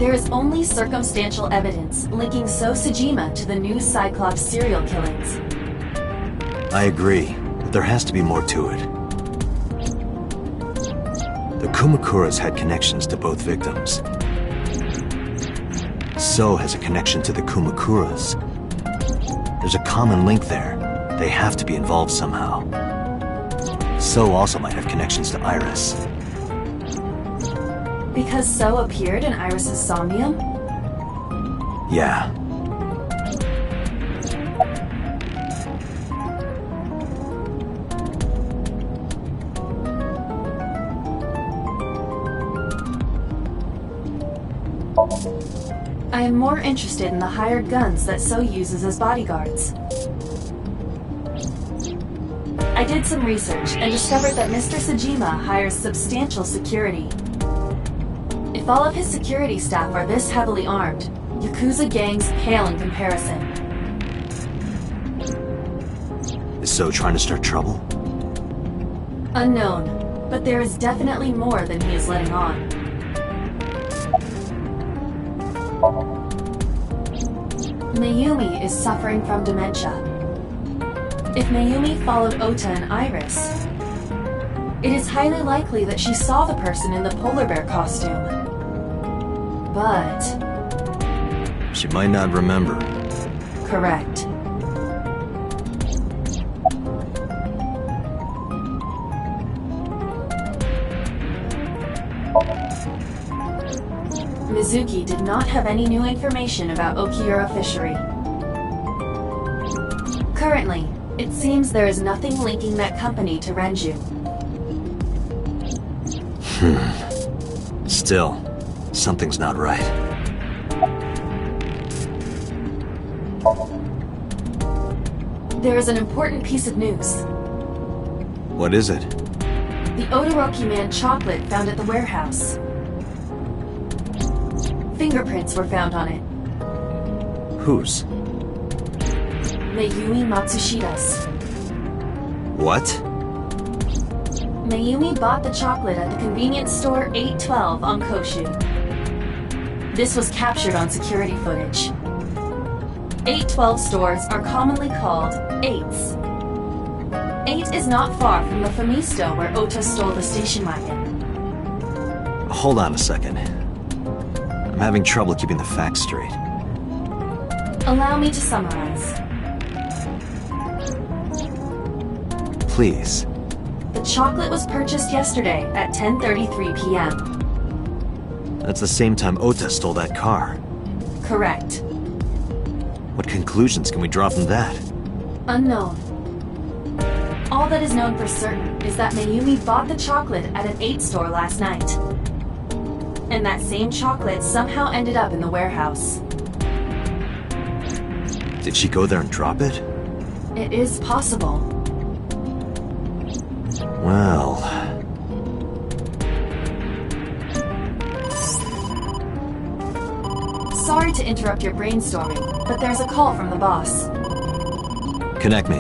There is only circumstantial evidence linking So Sejima to the new Cyclops serial killings. I agree, but there has to be more to it. The Kumakuras had connections to both victims. So has a connection to the Kumakuras. There's a common link there. They have to be involved somehow. So also might have connections to Iris. Because So appeared in Iris's Somnium? Yeah. I am more interested in the hired guns that So uses as bodyguards. I did some research and discovered that Mr. Sejima hires substantial security. If all of his security staff are this heavily armed, Yakuza gangs pale in comparison. Is So trying to start trouble? Unknown, but there is definitely more than he is letting on. Mayumi is suffering from dementia. If Mayumi followed Ota and Iris, it is highly likely that she saw the person in the polar bear costume. But... she might not remember. correct. Mizuki did not have any new information about Okiura Fishery. Currently, it seems there is nothing linking that company to Renju. Still, something's not right. There is an important piece of news. What is it? The Odoroki Man chocolate found at the warehouse. Fingerprints were found on it. Whose? Mayumi Matsushida's. What? Mayumi bought the chocolate at the convenience store 812 on Koshu. This was captured on security footage. 812 stores are commonly called 8s. 8 is not far from the Famisto where Ota stole the station wagon. Hold on a second. I'm having trouble keeping the facts straight. Allow me to summarize. Please. The chocolate was purchased yesterday at 10:33 p.m. That's the same time Ota stole that car. Correct. What conclusions can we draw from that? Unknown. All that is known for certain is that Mayumi bought the chocolate at an 8 store last night. And that same chocolate somehow ended up in the warehouse. Did she go there and drop it? It is possible. Well... Sorry to interrupt your brainstorming, but there's a call from the boss. Connect me.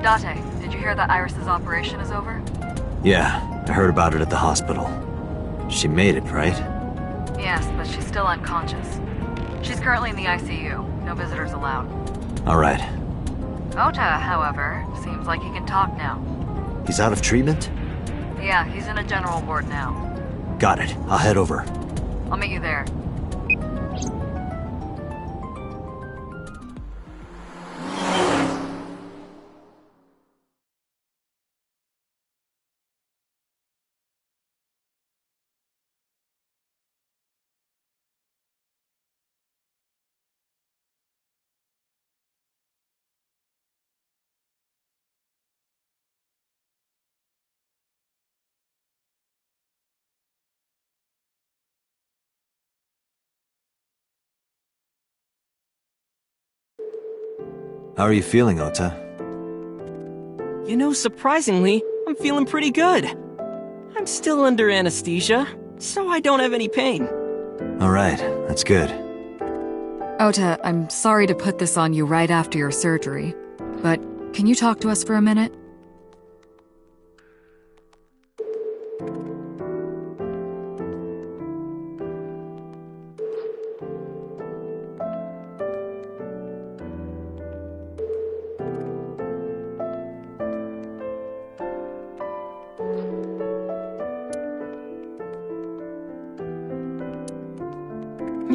Date, did you hear that Iris's operation is over? Yeah, I heard about it at the hospital. She made it, right? Yes, but she's still unconscious. She's currently in the ICU. No visitors allowed. Alright. Ota, however, seems like he can talk now. He's out of treatment? Yeah, he's in a general ward now. Got it. I'll head over. I'll meet you there. How are you feeling, Ota? You know, surprisingly, I'm feeling pretty good. I'm still under anesthesia, so I don't have any pain. Alright, that's good. Ota, I'm sorry to put this on you right after your surgery, but can you talk to us for a minute?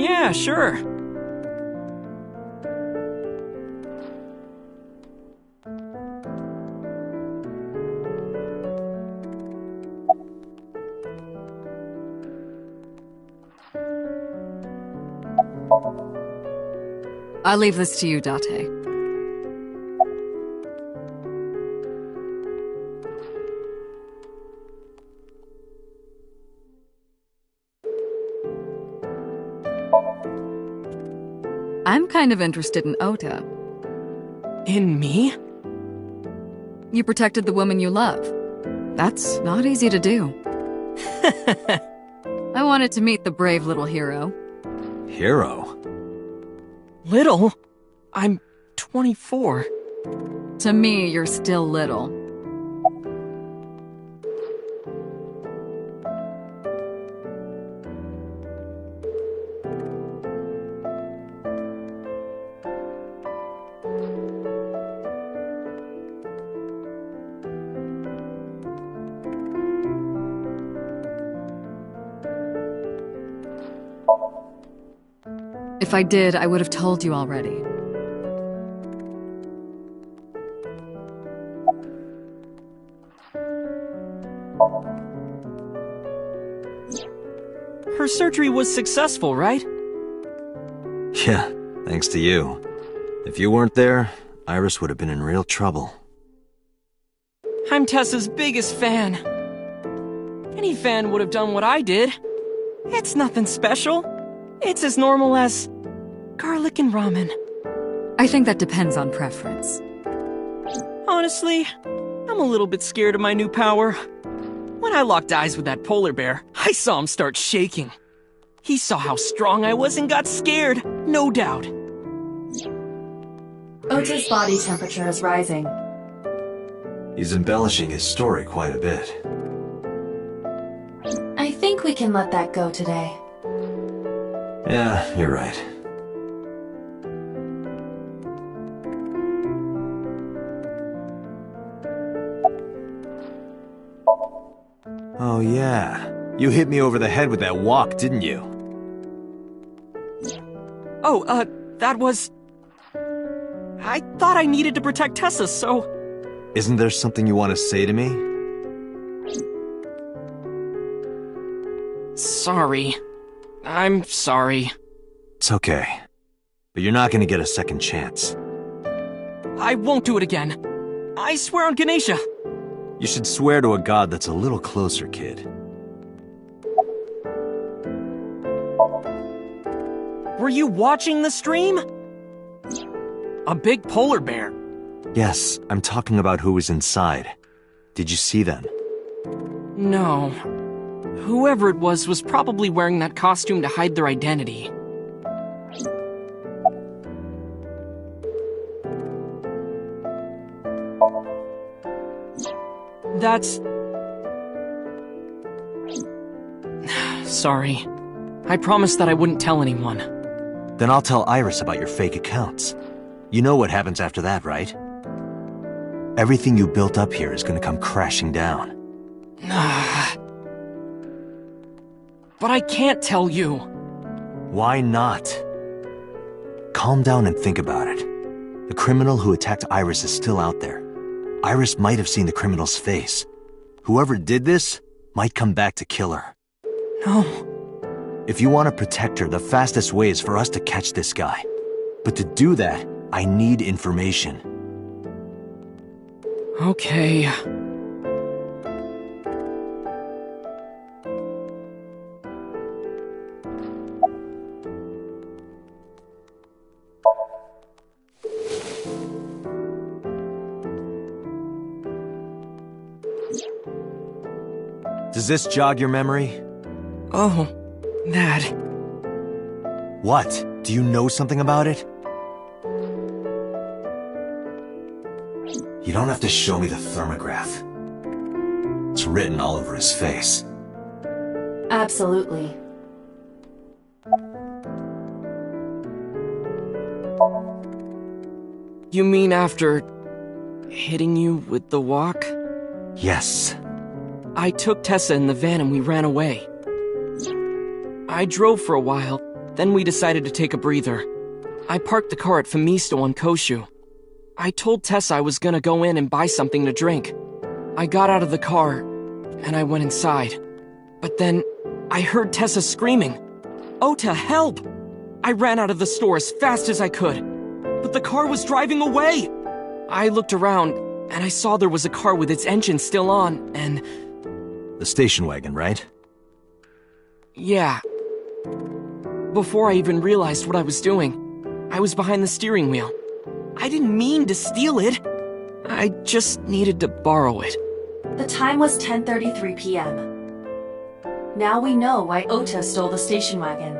Yeah, sure. I'll leave this to you, Date. I'm kind of interested in Ota. In me? You protected the woman you love. That's not easy to do. I wanted to meet the brave little hero. Hero? Little? I'm 24. To me, you're still little. If I did, I would have told you already. Her surgery was successful, right? Yeah, thanks to you. If you weren't there, Iris would have been in real trouble. I'm Tessa's biggest fan. Any fan would have done what I did. It's nothing special. It's as normal as garlic and ramen. I think that depends on preference. Honestly, I'm a little bit scared of my new power. When I locked eyes with that polar bear, I saw him start shaking. He saw how strong I was and got scared, no doubt. Ota's body temperature is rising. He's embellishing his story quite a bit. I think we can let that go today. Yeah, you're right. Oh yeah, you hit me over the head with that walk, didn't you? Oh, that was... I thought I needed to protect Tessa, so... Isn't there something you want to say to me? Sorry. I'm sorry. It's okay. But you're not gonna get a second chance. I won't do it again. I swear on Ganesha. You should swear to a god that's a little closer, kid. Were you watching the stream? A big polar bear. Yes, I'm talking about who was inside. Did you see them? No. Whoever it was probably wearing that costume to hide their identity. That's... Sorry. I promised that I wouldn't tell anyone. Then I'll tell Iris about your fake accounts. You know what happens after that, right? Everything you built up here is gonna come crashing down. But I can't tell you. Why not? Calm down and think about it. The criminal who attacked Iris is still out there. Iris might have seen the criminal's face. Whoever did this might come back to kill her. No. If you want to protect her, the fastest way is for us to catch this guy. But to do that, I need information. Okay. Does this jog your memory? Oh, that. What? Do you know something about it? You don't have to show me the thermograph. It's written all over his face. Absolutely. You mean after hitting you with the walk? Yes. I took Tessa in the van and we ran away. I drove for a while, Then we decided to take a breather. I parked the car at Famisto on Koshu. I told Tessa I was gonna go in and buy something to drink. I got out of the car, and I went inside. But then, I heard Tessa screaming, "Ota, help!" I ran out of the store as fast as I could, but the car was driving away! I looked around, and I saw there was a car with its engine still on, and... The station wagon, right? Yeah. Before I even realized what I was doing, I was behind the steering wheel. I didn't mean to steal it. I just needed to borrow it. The time was 10:33 p.m. Now we know why Ota stole the station wagon.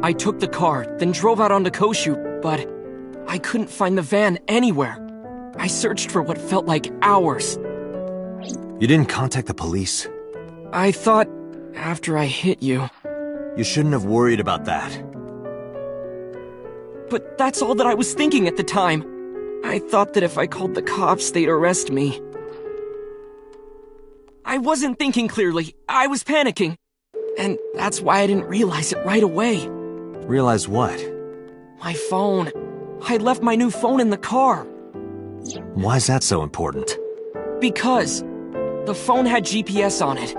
I took the car, then drove out onto Koshu, but I couldn't find the van anywhere. I searched for what felt like hours. You didn't contact the police? I thought, after I hit you... You shouldn't have worried about that. But that's all that I was thinking at the time. I thought that if I called the cops, they'd arrest me. I wasn't thinking clearly. I was panicking. And that's why I didn't realize it right away. Realize what? My phone. I left my new phone in the car. Why is that so important? Because the phone had GPS on it.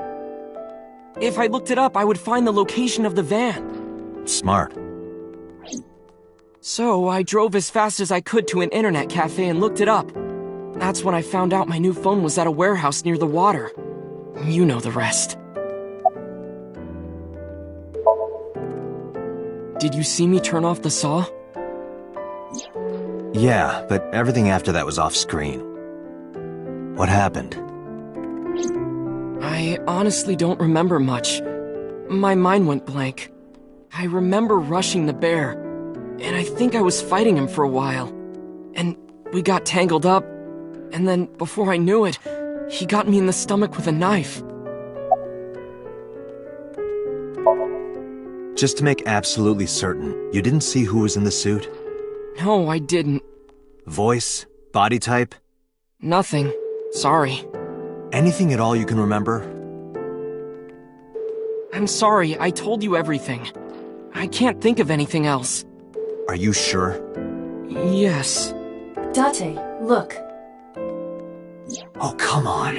If I looked it up, I would find the location of the van. Smart. So I drove as fast as I could to an internet cafe and looked it up. That's when I found out my new phone was at a warehouse near the water. You know the rest. Did you see me turn off the saw? Yeah, but everything after that was off screen. What happened? I honestly don't remember much. My mind went blank. I remember rushing the bear, and I think I was fighting him for a while. And we got tangled up, and then before I knew it, he got me in the stomach with a knife. Just to make absolutely certain, you didn't see who was in the suit? No, I didn't. Voice? Body type? Nothing. Sorry. Anything at all you can remember? I'm sorry, I told you everything. I can't think of anything else. Are you sure? Yes. Date, look. Oh, come on.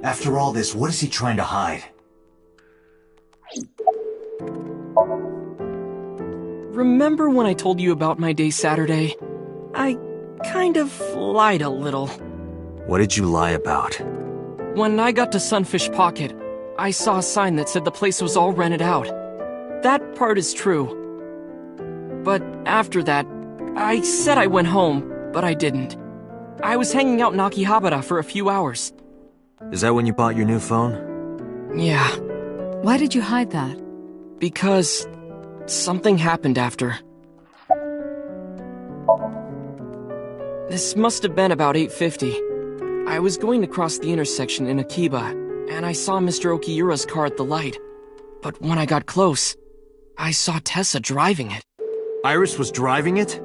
After all this, what is he trying to hide? Remember when I told you about my day Saturday? I kind of lied a little. What did you lie about? When I got to Sunfish Pocket, I saw a sign that said the place was all rented out. That part is true. But after that, I said I went home, but I didn't. I was hanging out in Akihabara for a few hours. Is that when you bought your new phone? Yeah. Why did you hide that? Because something happened after. This must have been about 8:50. I was going to cross the intersection in Akiba, and I saw Mr. Okiura's car at the light. But when I got close, I saw Tessa driving it. Iris was driving it?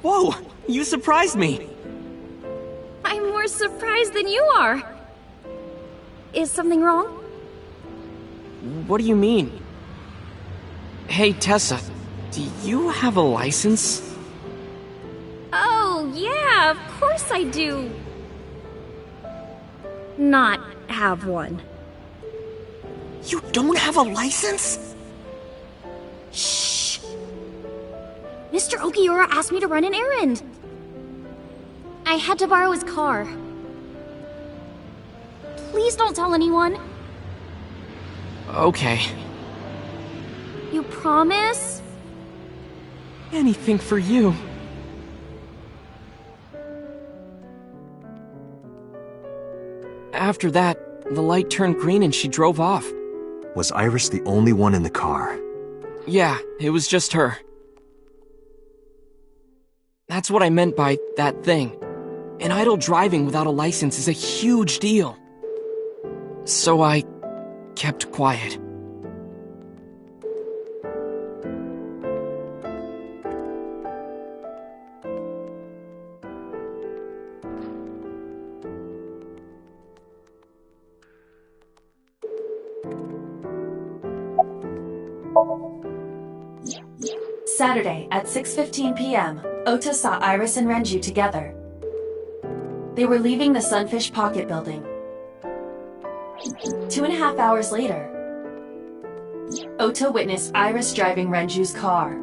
Whoa! You surprised me! I'm more surprised than you are. Is something wrong? What do you mean? Hey, Tessa, do you have a license? Oh, yeah, of course I do. Not have one. You don't have a license? Shh! Mr. Okiura asked me to run an errand. I had to borrow his car. Please don't tell anyone. Okay. You promise? Anything for you. After that, the light turned green and she drove off. Was Iris the only one in the car? Yeah, it was just her. That's what I meant by that thing. And idle driving without a license is a huge deal. So I kept quiet. Saturday at 6:15 p.m., Ota saw Iris and Renju together. They were leaving the Sunfish Pocket building. 2.5 hours later, Ota witnessed Iris driving Renju's car.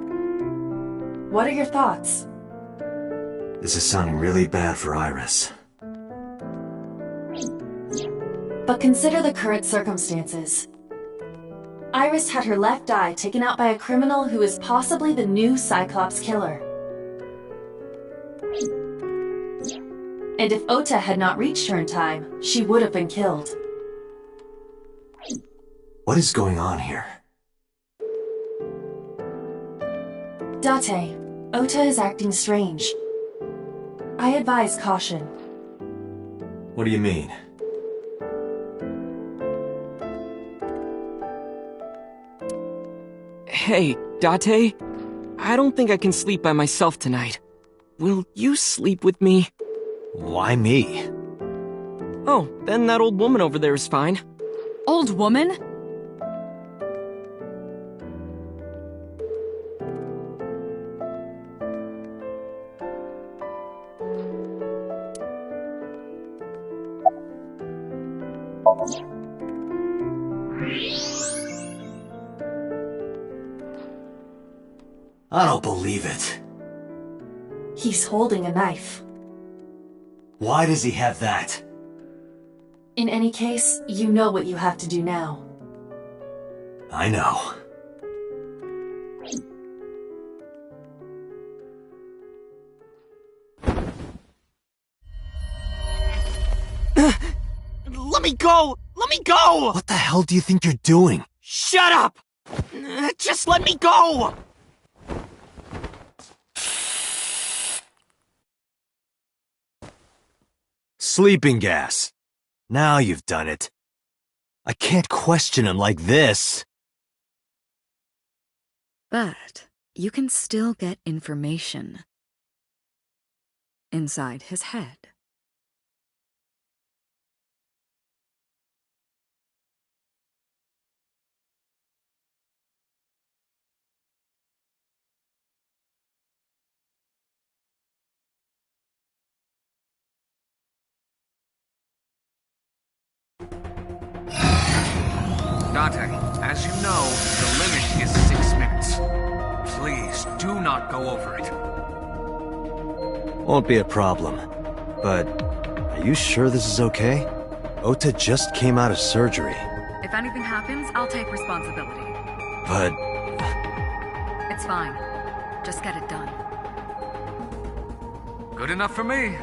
What are your thoughts? This is sounding really bad for Iris. But consider the current circumstances. Iris had her left eye taken out by a criminal who is possibly the new Cyclops killer. And if Ota had not reached her in time, she would have been killed. What is going on here? Date, Ota is acting strange. I advise caution. What do you mean? Hey, Date? I don't think I can sleep by myself tonight. Will you sleep with me? Why me? Oh, then that old woman over there is fine. Old woman? I don't believe it. He's holding a knife. Why does he have that? In any case, you know what you have to do now. I know. Let me go! Let me go! What the hell do you think you're doing? Shut up! Just let me go! Sleeping gas. Now you've done it. I can't question him like this. But you can still get information inside his head. Date, as you know, the limit is 6 minutes. Please, do not go over it. Won't be a problem. But, are you sure this is okay? Ota just came out of surgery. If anything happens, I'll take responsibility. But, It's fine. Just get it done. Good enough for me.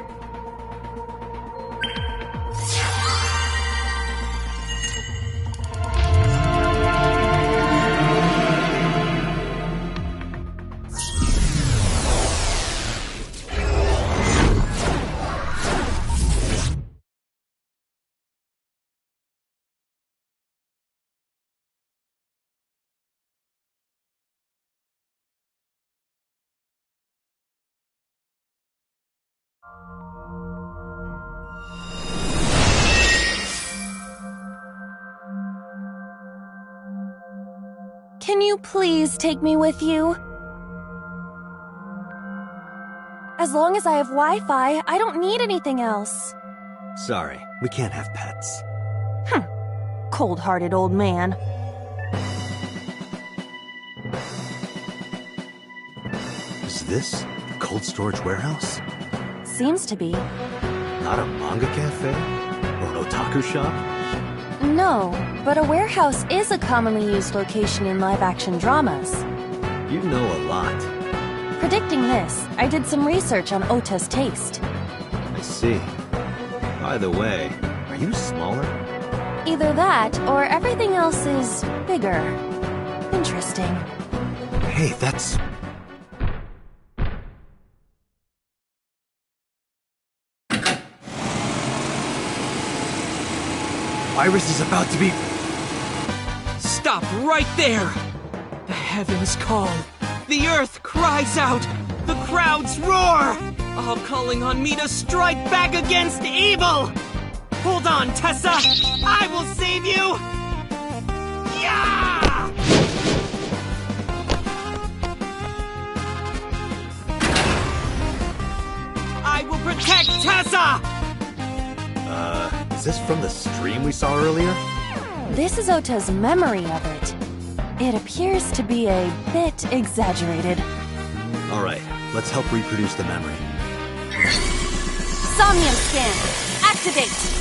Can you please take me with you? As long as I have Wi-Fi, I don't need anything else. Sorry, we can't have pets. Cold-hearted old man. Is this the cold storage warehouse? Seems to be. Not a manga cafe? Or an otaku shop? No, but a warehouse is a commonly used location in live-action dramas. You know a lot. Predicting this, I did some research on Ota's taste. I see. By the way, are you smaller? Either that, or everything else is bigger. Interesting. Hey, that's... Iris is about to be... Stop right there! The heavens call. The earth cries out. The crowds roar. All calling on me to strike back against evil! Hold on, Tessa! I will save you! Yeah! I will protect Tessa! Is this from the stream we saw earlier? This is Ota's memory of it. It appears to be a bit exaggerated. Alright, let's help reproduce the memory. SOMNIUM scan! Activate!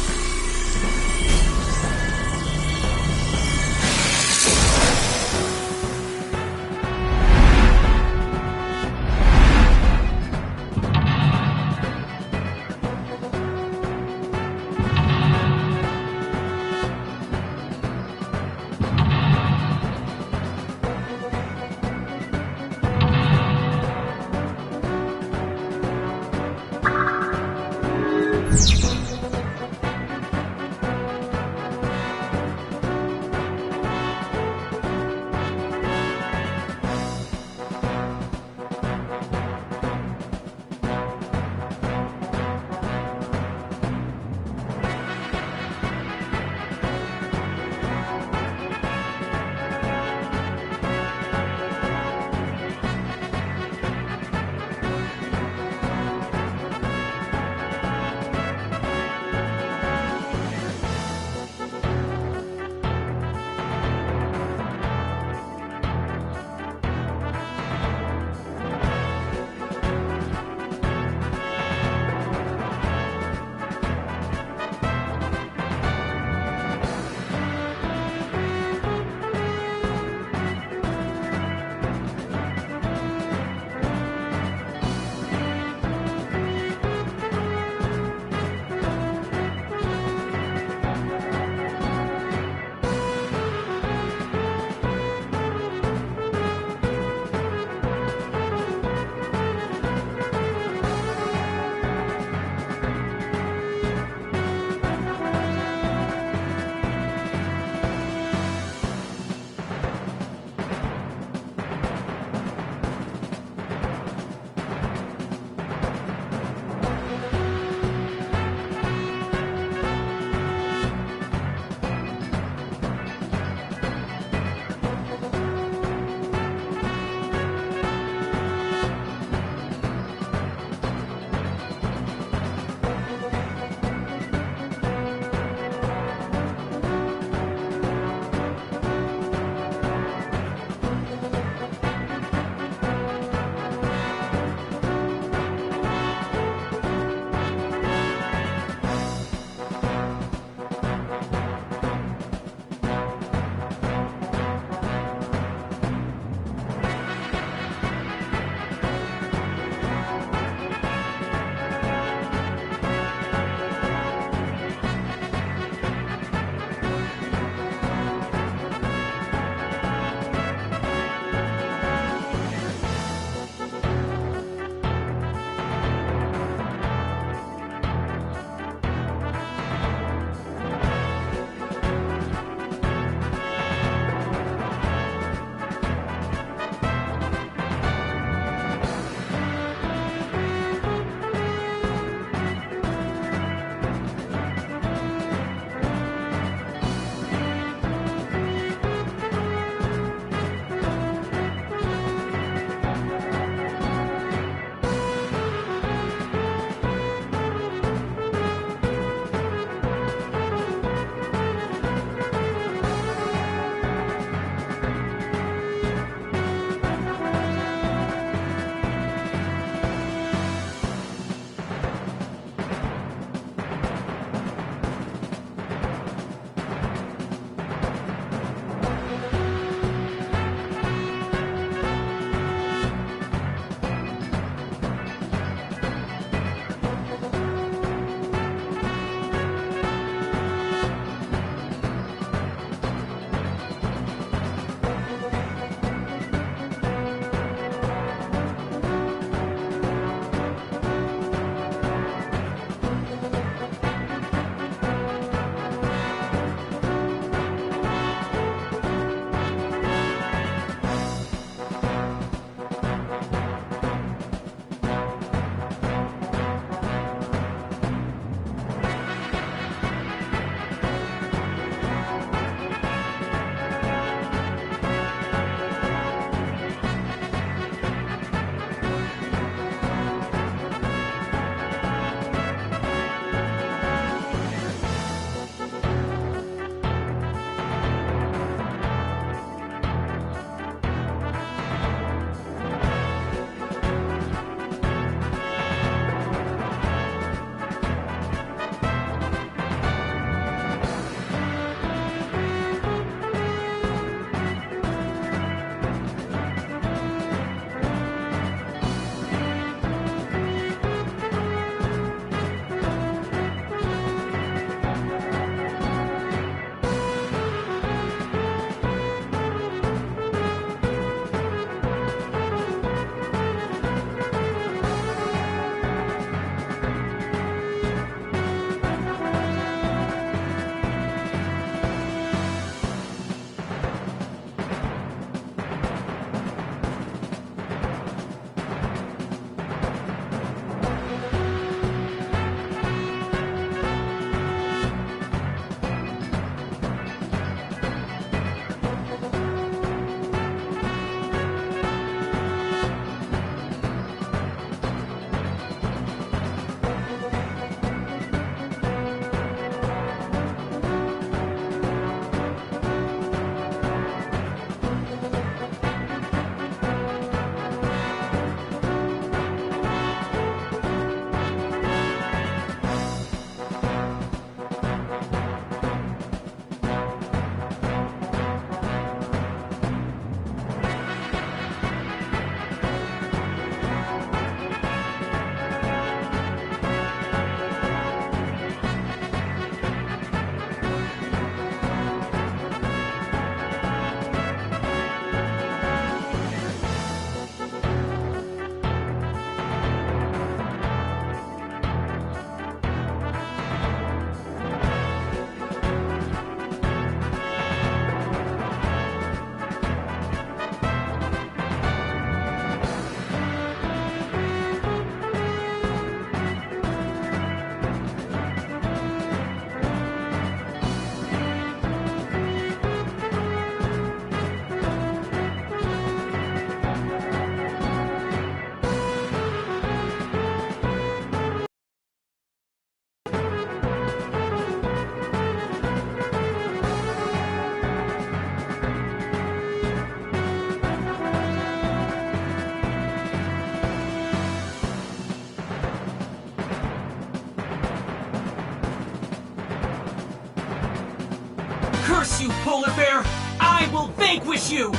Curse you, polar bear! I will vanquish you!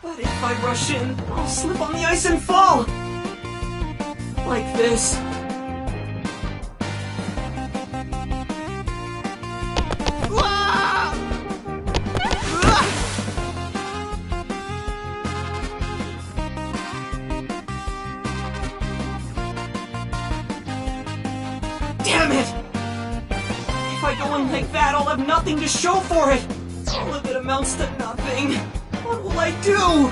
But if I rush in, I'll slip on the ice and fall! Like this. Damn it! If I go in like that, I'll have nothing to show for it! All of it amounts to nothing. What will I do?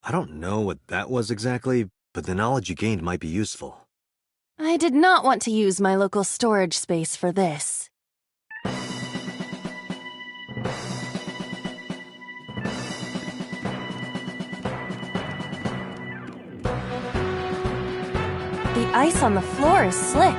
I don't know what that was exactly, but the knowledge you gained might be useful. I did not want to use my local storage space for this. The ice on the floor is slick.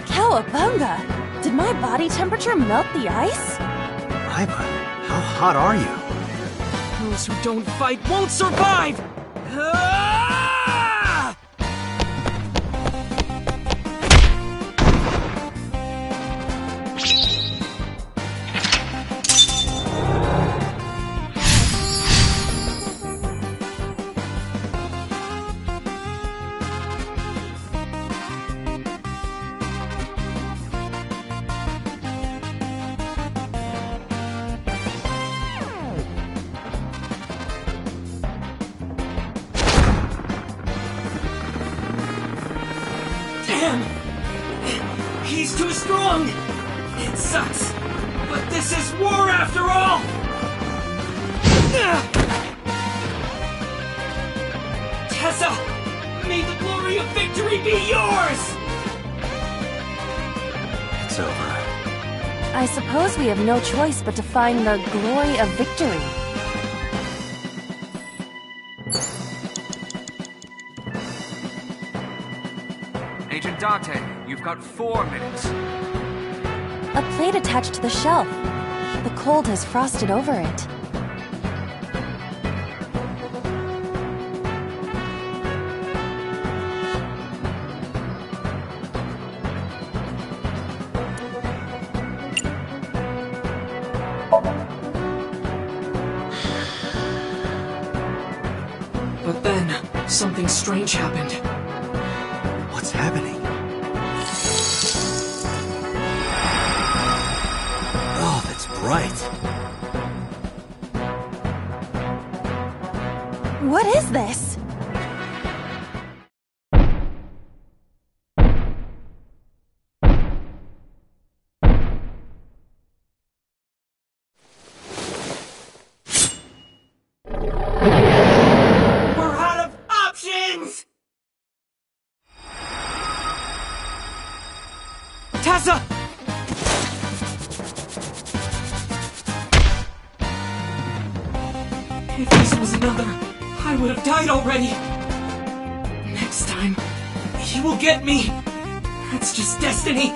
Cowabunga! Did my body temperature melt the ice? Aiba, how hot are you? Those who don't fight won't survive! Ah! Damn! He's too strong! It sucks, but this is war after all! Tessa! May the glory of victory be yours! It's over. I suppose we have no choice but to find the glory of victory. Agent Date, you've got 4 minutes. A plate attached to the shelf. The cold has frosted over it. But then, something strange happened. What's happening? Oh, that's bright. What is this? We're out of options! Tessa! If this was another, I would have died already. Next time, he will get me. That's just destiny.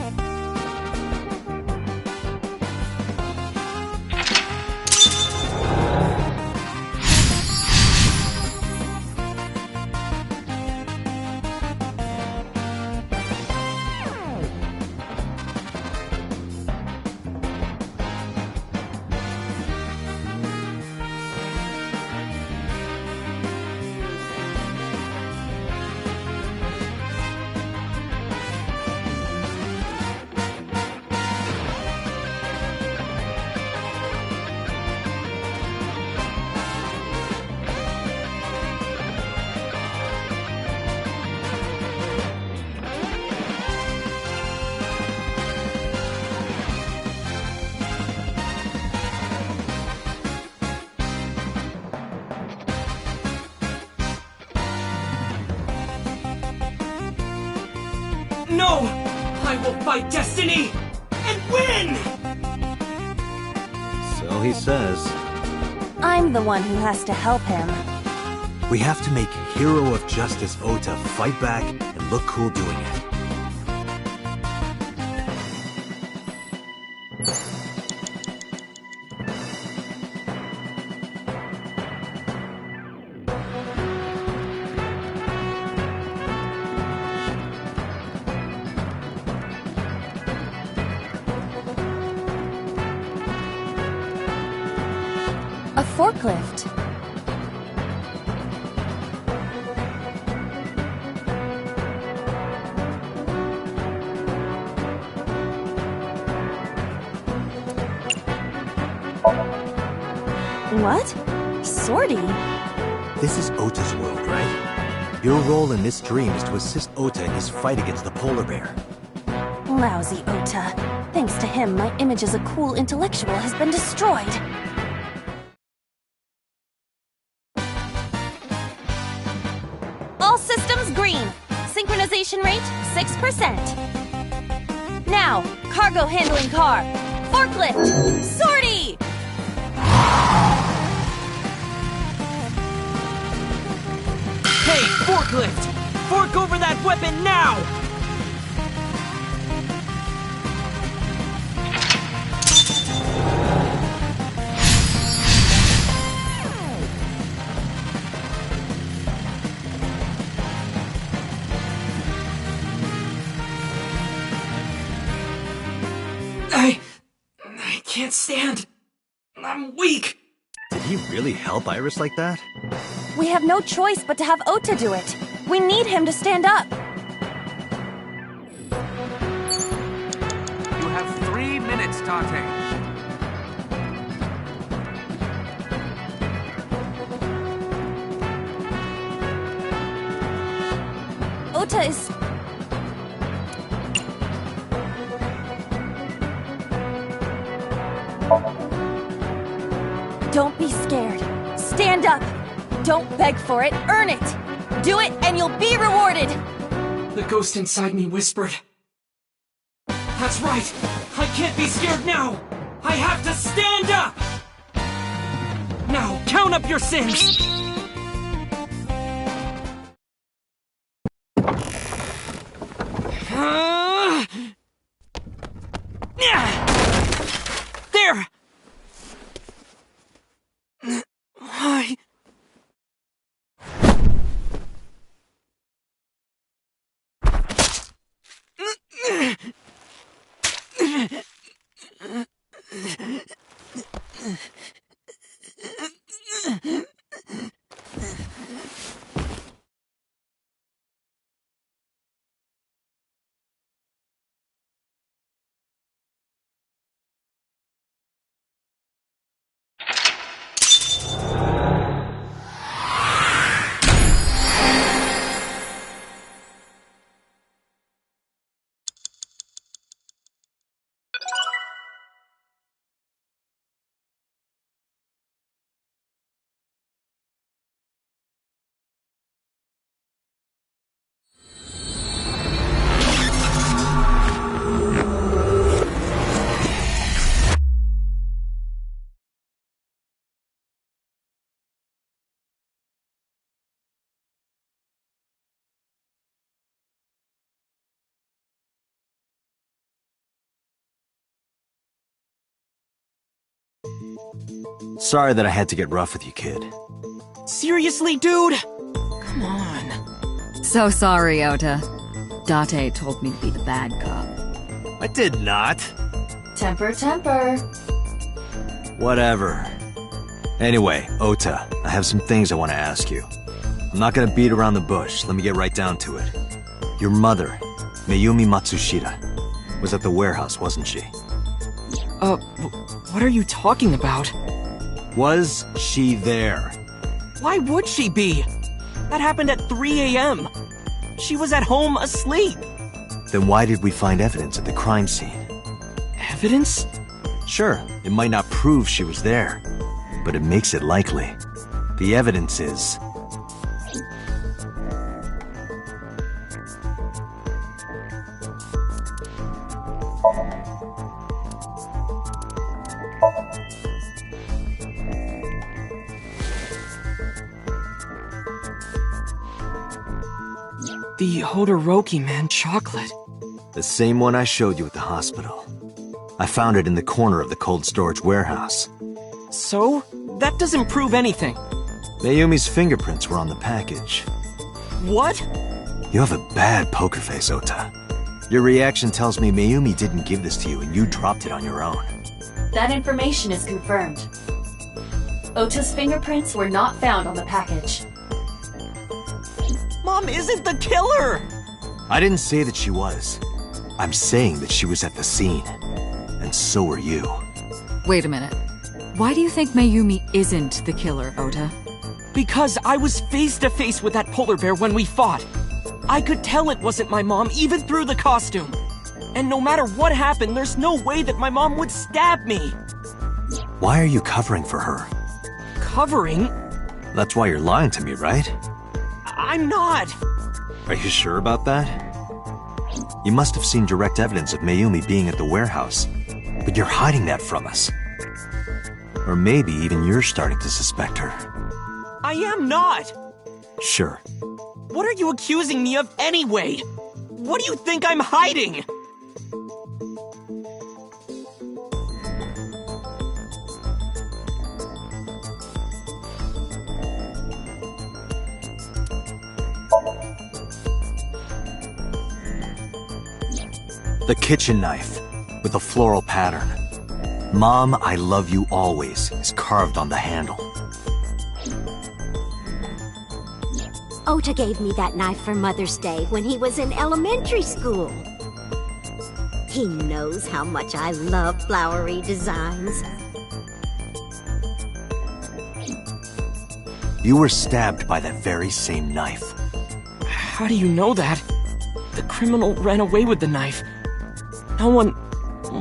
No! I will fight destiny and win! So he says. I'm the one who has to help him. We have to make hero of justice Ota fight back and look cool doing it. A forklift. What? Sortie? This is Ota's world, right? Your role in this dream is to assist Ota in his fight against the polar bear. Lousy Ota. Thanks to him, my image as a cool intellectual has been destroyed. All systems green. Synchronization rate, 6%. Now, cargo handling car. Forklift. Sortie! Hey, forklift! Fork over that weapon now! I can't stand. I'm weak. Did he really help Iris like that? We have no choice but to have Ota do it. We need him to stand up. You have 3 minutes, Tate. Ota is... Don't be scared. Stand up. Don't beg for it, earn it. Do it and you'll be rewarded. The ghost inside me whispered. That's right. I can't be scared now. I have to stand up. Now, count up your sins. There! Why? Sorry that I had to get rough with you, kid. Seriously, dude? Come on. So sorry, Ota. Date told me to be the bad cop. I did not. Temper, temper. Whatever. Anyway, Ota, I have some things I want to ask you. I'm not gonna beat around the bush. Let me get right down to it. Your mother, Mayumi Matsushita, was at the warehouse, wasn't she? What are you talking about? Was she there? Why would she be? That happened at 3 a.m. She was at home asleep. Then why did we find evidence at the crime scene? Evidence? Sure, it might not prove she was there, but it makes it likely. The evidence is... The Hodoroki man chocolate. The same one I showed you at the hospital. I found it in the corner of the cold storage warehouse. So? That doesn't prove anything. Mayumi's fingerprints were on the package. What? You have a bad poker face, Ota. Your reaction tells me Mayumi didn't give this to you and you dropped it on your own. That information is confirmed. Ota's fingerprints were not found on the package. Mom isn't the killer! I didn't say that she was. I'm saying that she was at the scene. And so were you. Wait a minute. Why do you think Mayumi isn't the killer, Ota? Because I was face to face with that polar bear when we fought. I could tell it wasn't my mom, even through the costume. And no matter what happened, there's no way that my mom would stab me. Why are you covering for her? Covering? That's why you're lying to me, right? I'm not. Are you sure about that? You must have seen direct evidence of Mayumi being at the warehouse, but you're hiding that from us. Or maybe even you're starting to suspect her. I am not. Sure. What are you accusing me of anyway? What do you think I'm hiding? The kitchen knife, with a floral pattern. Mom, I love you always, is carved on the handle. Ota gave me that knife for Mother's Day when he was in elementary school. He knows how much I love flowery designs. You were stabbed by that very same knife. How do you know that? The criminal ran away with the knife. No one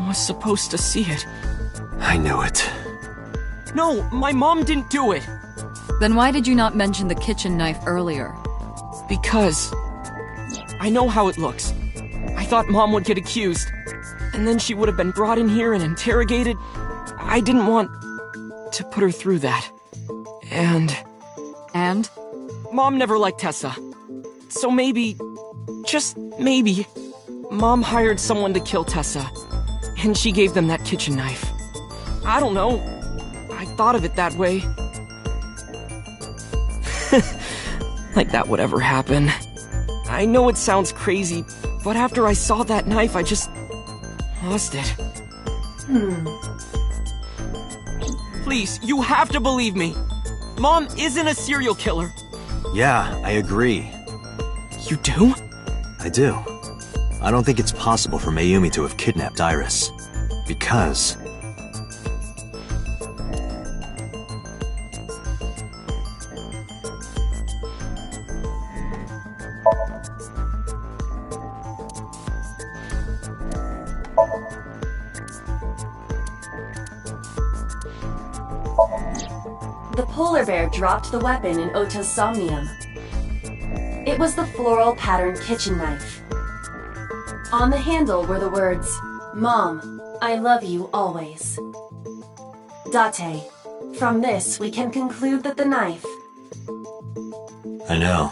was supposed to see it. I knew it. No, my mom didn't do it. Then why did you not mention the kitchen knife earlier? Because I know how it looks. I thought Mom would get accused, and then she would have been brought in here and interrogated. I didn't want to put her through that. And? Mom never liked Tessa. So maybe, just maybe, Mom hired someone to kill Tessa, and she gave them that kitchen knife. I don't know. I thought of it that way. Like that would ever happen. I know it sounds crazy, but after I saw that knife, I just lost it. Please, you have to believe me. Mom isn't a serial killer. Yeah, I agree. You do? I do. I don't think it's possible for Mayumi to have kidnapped Iris. Because... The polar bear dropped the weapon in Ota's somnium. It was the floral patterned kitchen knife. On the handle were the words, "Mom, I love you always." Date, from this we can conclude that the knife... I know.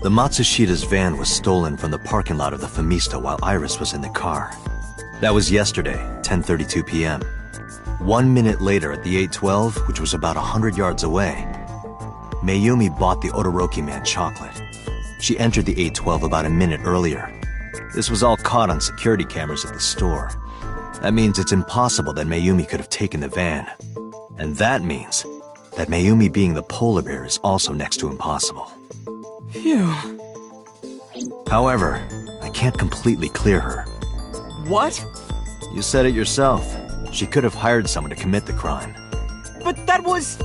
The Matsushida's van was stolen from the parking lot of the Famista while Iris was in the car. That was yesterday, 10:32 p.m. 1 minute later at the 812, which was about 100 yards away, Mayumi bought the Odoroki Man chocolate. She entered the 812 about a minute earlier. This was all caught on security cameras at the store. That means it's impossible that Mayumi could have taken the van. And that means that Mayumi being the polar bear is also next to impossible. Phew. However, I can't completely clear her. What? You said it yourself. She could have hired someone to commit the crime. But that was...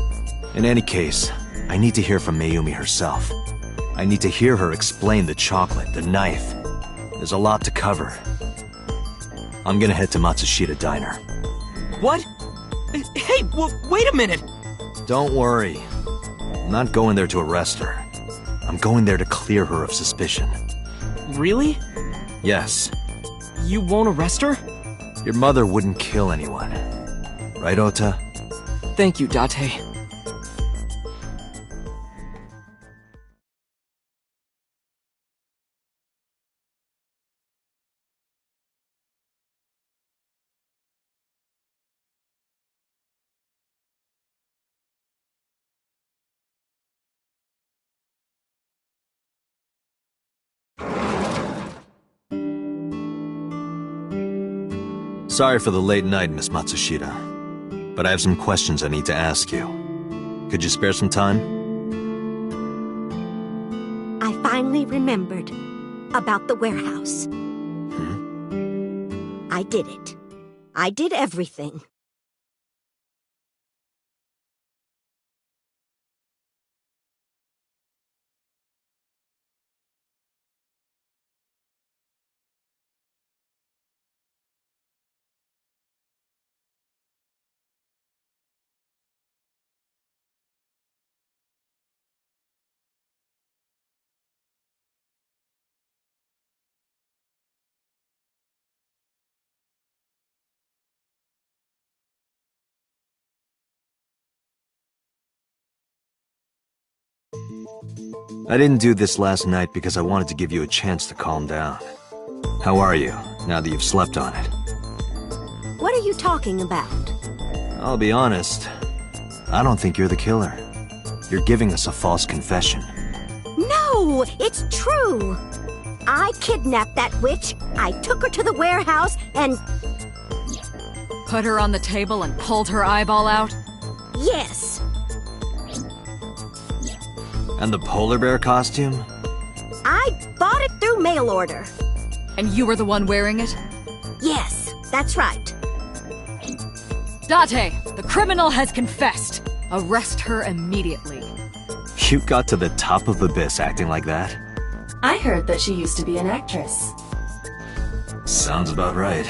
In any case, I need to hear from Mayumi herself. I need to hear her explain the chocolate, the knife. There's a lot to cover. I'm gonna head to Matsushita Diner. What? Hey, wait a minute! Don't worry. I'm not going there to arrest her. I'm going there to clear her of suspicion. Really? Yes. You won't arrest her? Your mother wouldn't kill anyone. Right, Ota? Thank you, Date. Sorry for the late night, Miss Matsushita. But I have some questions I need to ask you. Could you spare some time? I finally remembered about the warehouse. I did it. I did everything. I didn't do this last night because I wanted to give you a chance to calm down. How are you, now that you've slept on it? What are you talking about? I'll be honest. I don't think you're the killer. You're giving us a false confession. No, it's true. I kidnapped that witch, I took her to the warehouse, and... Put her on the table and pulled her eyeball out? yes, And the polar bear costume? I bought it through mail order. And you were the one wearing it? Yes, that's right. Date, the criminal has confessed. Arrest her immediately. You got to the top of Abyss acting like that? I heard that she used to be an actress. Sounds about right.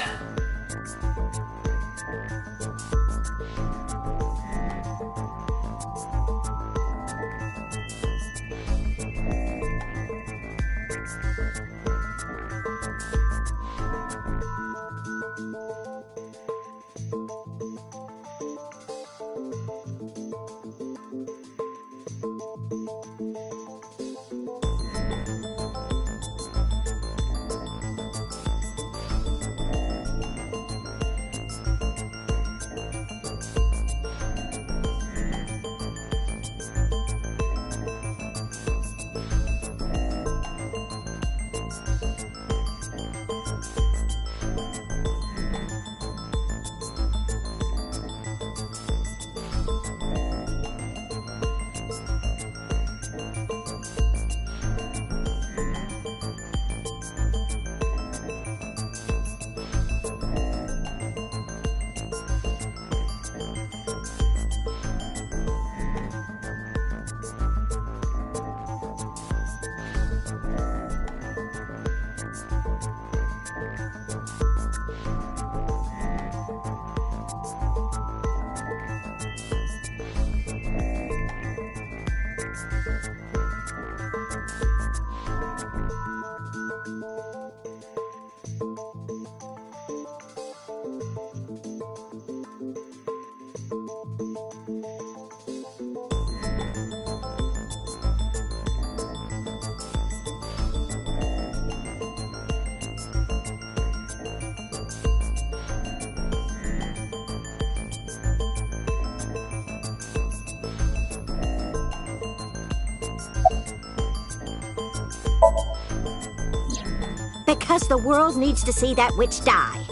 Because the world needs to see that witch die.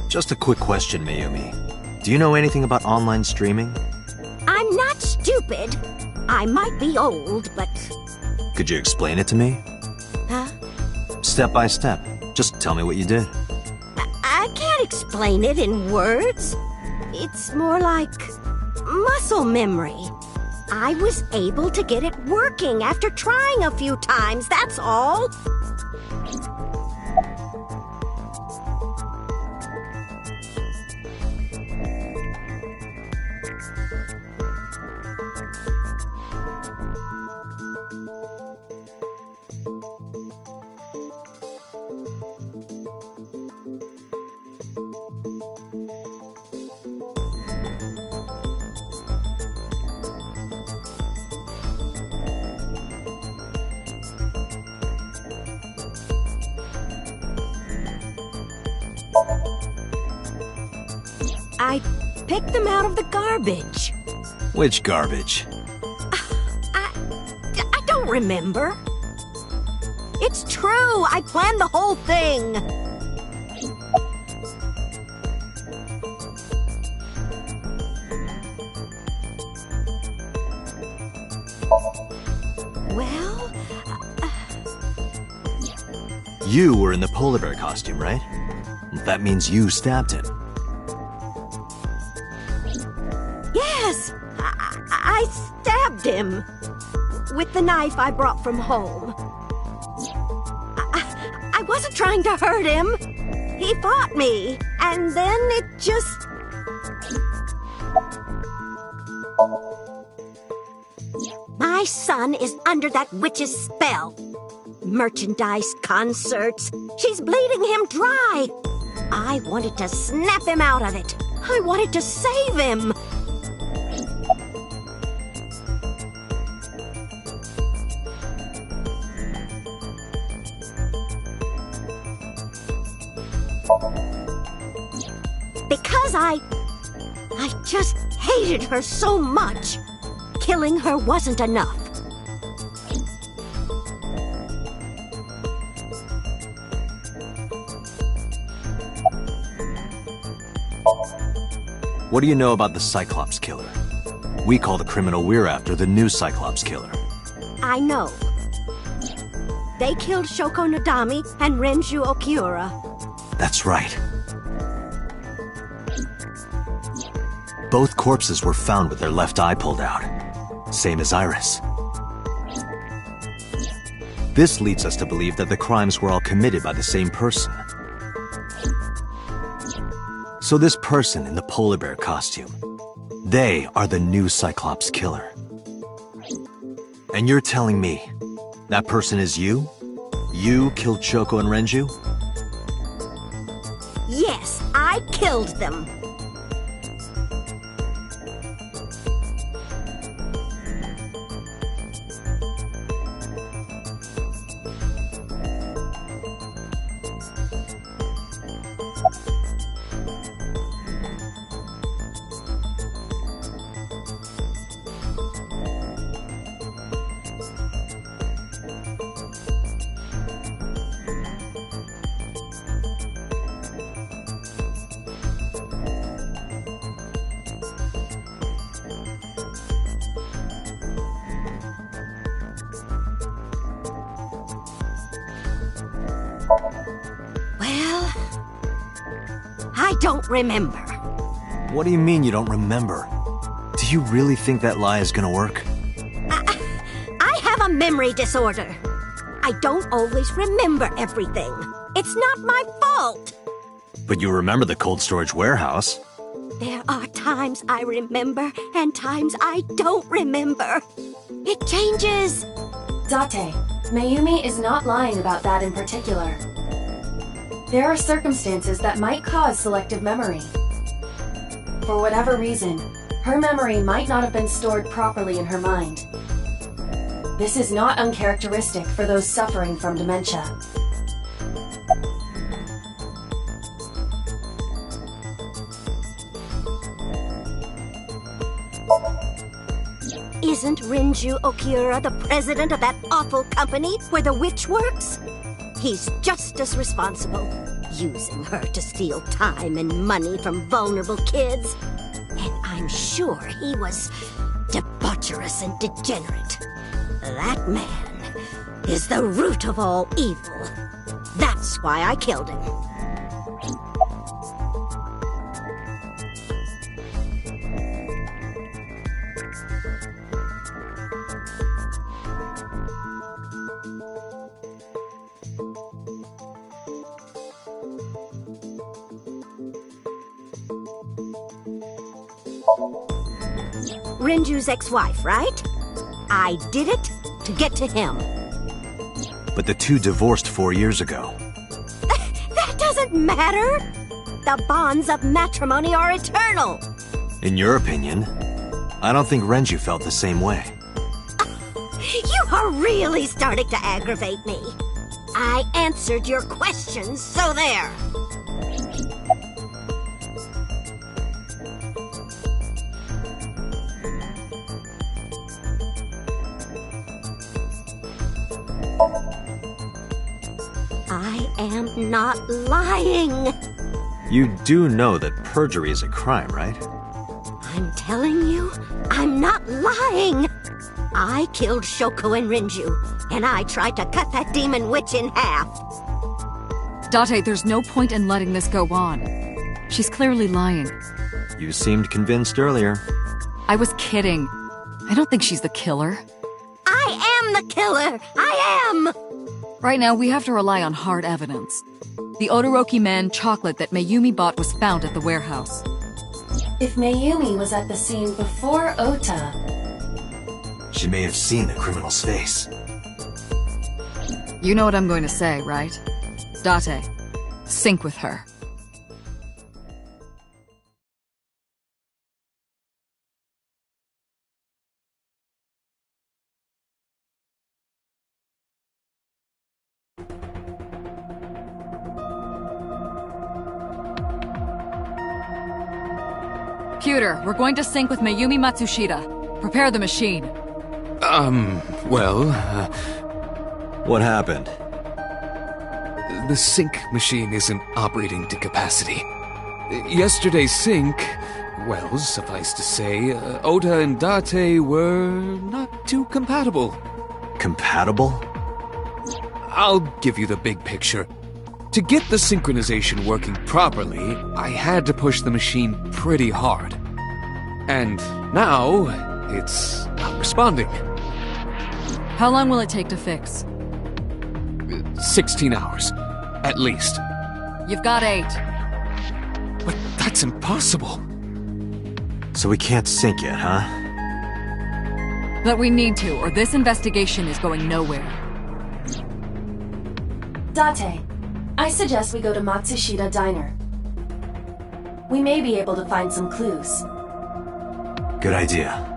Just a quick question, Mayumi. Do you know anything about online streaming? I'm not stupid. I might be old, but... Could you explain it to me? Huh? Step by step. Just tell me what you did. I can't explain it in words. It's more like muscle memory. I was able to get it working after trying a few times, that's all. I picked them out of the garbage. Which garbage? I don't remember. It's true, I planned the whole thing. Well... You were in the polar bear costume, right? That means you stabbed him. Yes! I stabbed him. With the knife I brought from home. I wasn't trying to hurt him. He fought me. And then it just... My son is under that witch's spell. Merchandise, concerts. She's bleeding him dry. I wanted to snap him out of it. I wanted to save him. Because I just hated her so much. Killing her wasn't enough. What do you know about the Cyclops killer? We call the criminal we're after the new Cyclops killer. I know. They killed Shoko Nadami and Renju Okiura. That's right. Both corpses were found with their left eye pulled out. Same as Iris. This leads us to believe that the crimes were all committed by the same person. So this person in the polar bear costume, they are the new Cyclops killer. And you're telling me that person is you? You killed Shoko and Renju? Yes, I killed them. Well, I don't remember. What do you mean you don't remember? Do you really think that lie is gonna work? I have a memory disorder. I don't always remember everything. It's not my fault. But you remember the cold storage warehouse. There are times I remember and times I don't remember. It changes. Date, Mayumi is not lying about that in particular. There are circumstances that might cause selective memory. For whatever reason, her memory might not have been stored properly in her mind. This is not uncharacteristic for those suffering from dementia. Isn't Renju Okiura the president of that awful company where the witch works? he's just as responsible, using her to steal time and money from vulnerable kids. And I'm sure he was debaucherous and degenerate. That man is the root of all evil. That's why I killed him. Renju's ex-wife, right? I did it to get to him. But the two divorced 4 years ago. That doesn't matter! The bonds of matrimony are eternal! In your opinion, I don't think Renju felt the same way. You are really starting to aggravate me. I answered your questions, so there. I am not lying. You do know that perjury is a crime, right? I'm telling you, I'm not lying. I killed Shoko and Renju, and I tried to cut that demon witch in half. Date, there's no point in letting this go on. She's clearly lying. You seemed convinced earlier. I was kidding. I don't think she's the killer. I am the killer! I am! Right now, we have to rely on hard evidence. The Odoroki Man chocolate that Mayumi bought was found at the warehouse. If Mayumi was at the scene before Ota, She may have seen the criminal's face. You know what I'm going to say, right? Date, sync with her. Computer, we're going to sync with Mayumi Matsushita. Prepare the machine. What happened? The sync machine isn't operating to capacity. Yesterday's sync, well, suffice to say, Ota and Date were not too compatible. Compatible? I'll give you the big picture. To get the synchronization working properly, I had to push the machine pretty hard. And now, it's not responding. How long will it take to fix? 16 hours, at least. You've got 8. But that's impossible. So we can't sync yet, huh? But we need to, or this investigation is going nowhere. Date, I suggest we go to Matsushita Diner. We may be able to find some clues. Good idea.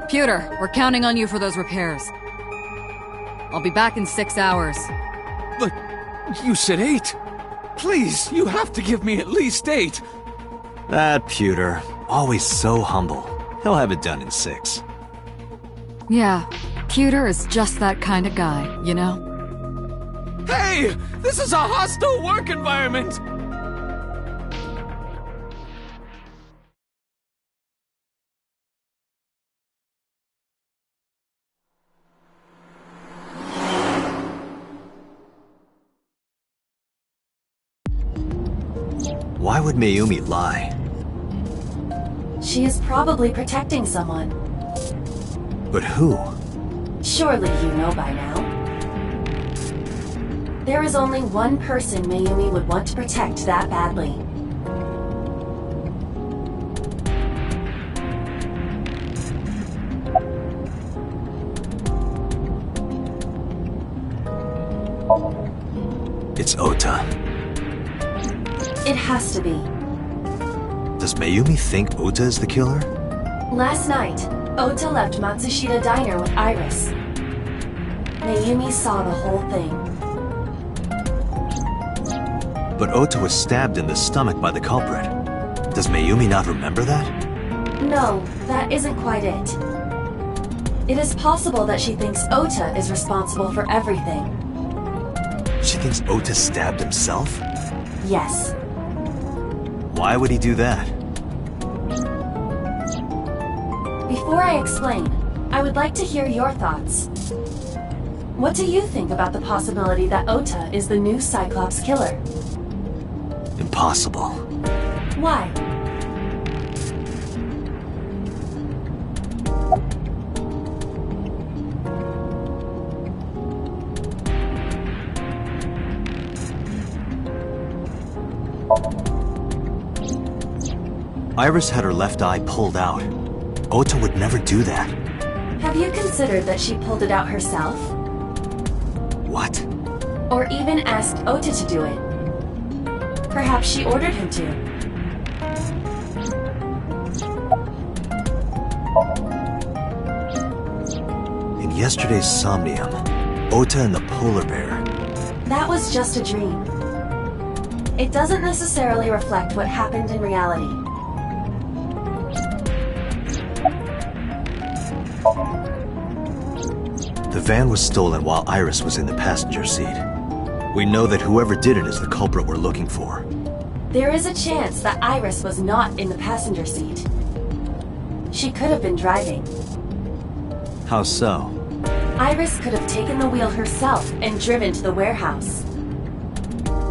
Computer, we're counting on you for those repairs. I'll be back in 6 hours. But you said 8. Please, you have to give me at least 8. That pewter, always so humble. He'll have it done in 6. Yeah, Computer is just that kind of guy, you know? Hey! This is a hostile work environment! Why would Mayumi lie? She is probably protecting someone. But who? Surely you know by now. There is only one person Mayumi would want to protect that badly. It's Ota. It has to be. Does Mayumi think Ota is the killer? Last night, Ota left Matsushita Diner with Iris. Mayumi saw the whole thing. But Ota was stabbed in the stomach by the culprit. Does Mayumi not remember that? No, that isn't quite it. It is possible that she thinks Ota is responsible for everything. She thinks Ota stabbed himself? Yes. Why would he do that? Before I explain, I would like to hear your thoughts. What do you think about the possibility that Ota is the new Cyclops killer? Impossible. Why? Iris had her left eye pulled out. Ota would never do that. Have you considered that she pulled it out herself? What? Or even asked Ota to do it? Perhaps she ordered him to. In yesterday's Somnium, Ota and the polar bear. That was just a dream. It doesn't necessarily reflect what happened in reality. The van was stolen while Iris was in the passenger seat. We know that whoever did it is the culprit we're looking for. There is a chance that Iris was not in the passenger seat. She could have been driving. How so? Iris could have taken the wheel herself and driven to the warehouse.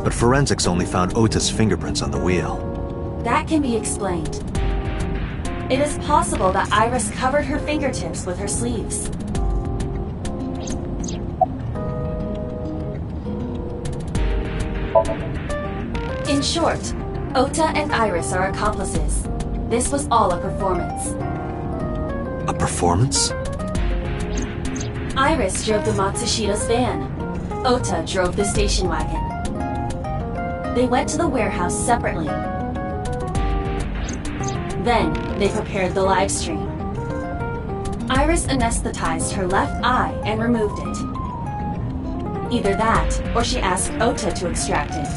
But forensics only found Ota's fingerprints on the wheel. That can be explained. It is possible that Iris covered her fingertips with her sleeves. In short, Ota and Iris are accomplices. This was all a performance. A performance? Iris drove the Matsushida's van. Ota drove the station wagon. They went to the warehouse separately. Then, they prepared the live stream. Iris anesthetized her left eye and removed it. Either that, or she asked Ota to extract it.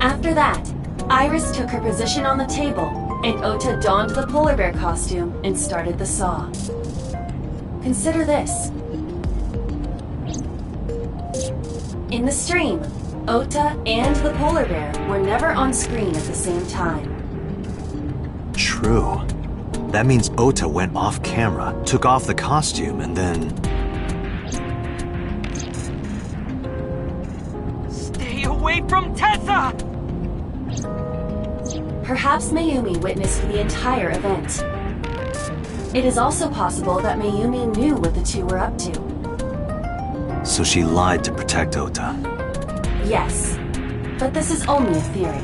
After that, Iris took her position on the table, and Ota donned the polar bear costume and started the saw. Consider this. In the stream, Ota and the polar bear were never on screen at the same time. True. That means Ota went off camera, took off the costume, and then... Stay away from Tessa! Perhaps Mayumi witnessed the entire event. It is also possible that Mayumi knew what the two were up to. So she lied to protect Ota. Yes, but this is only a theory.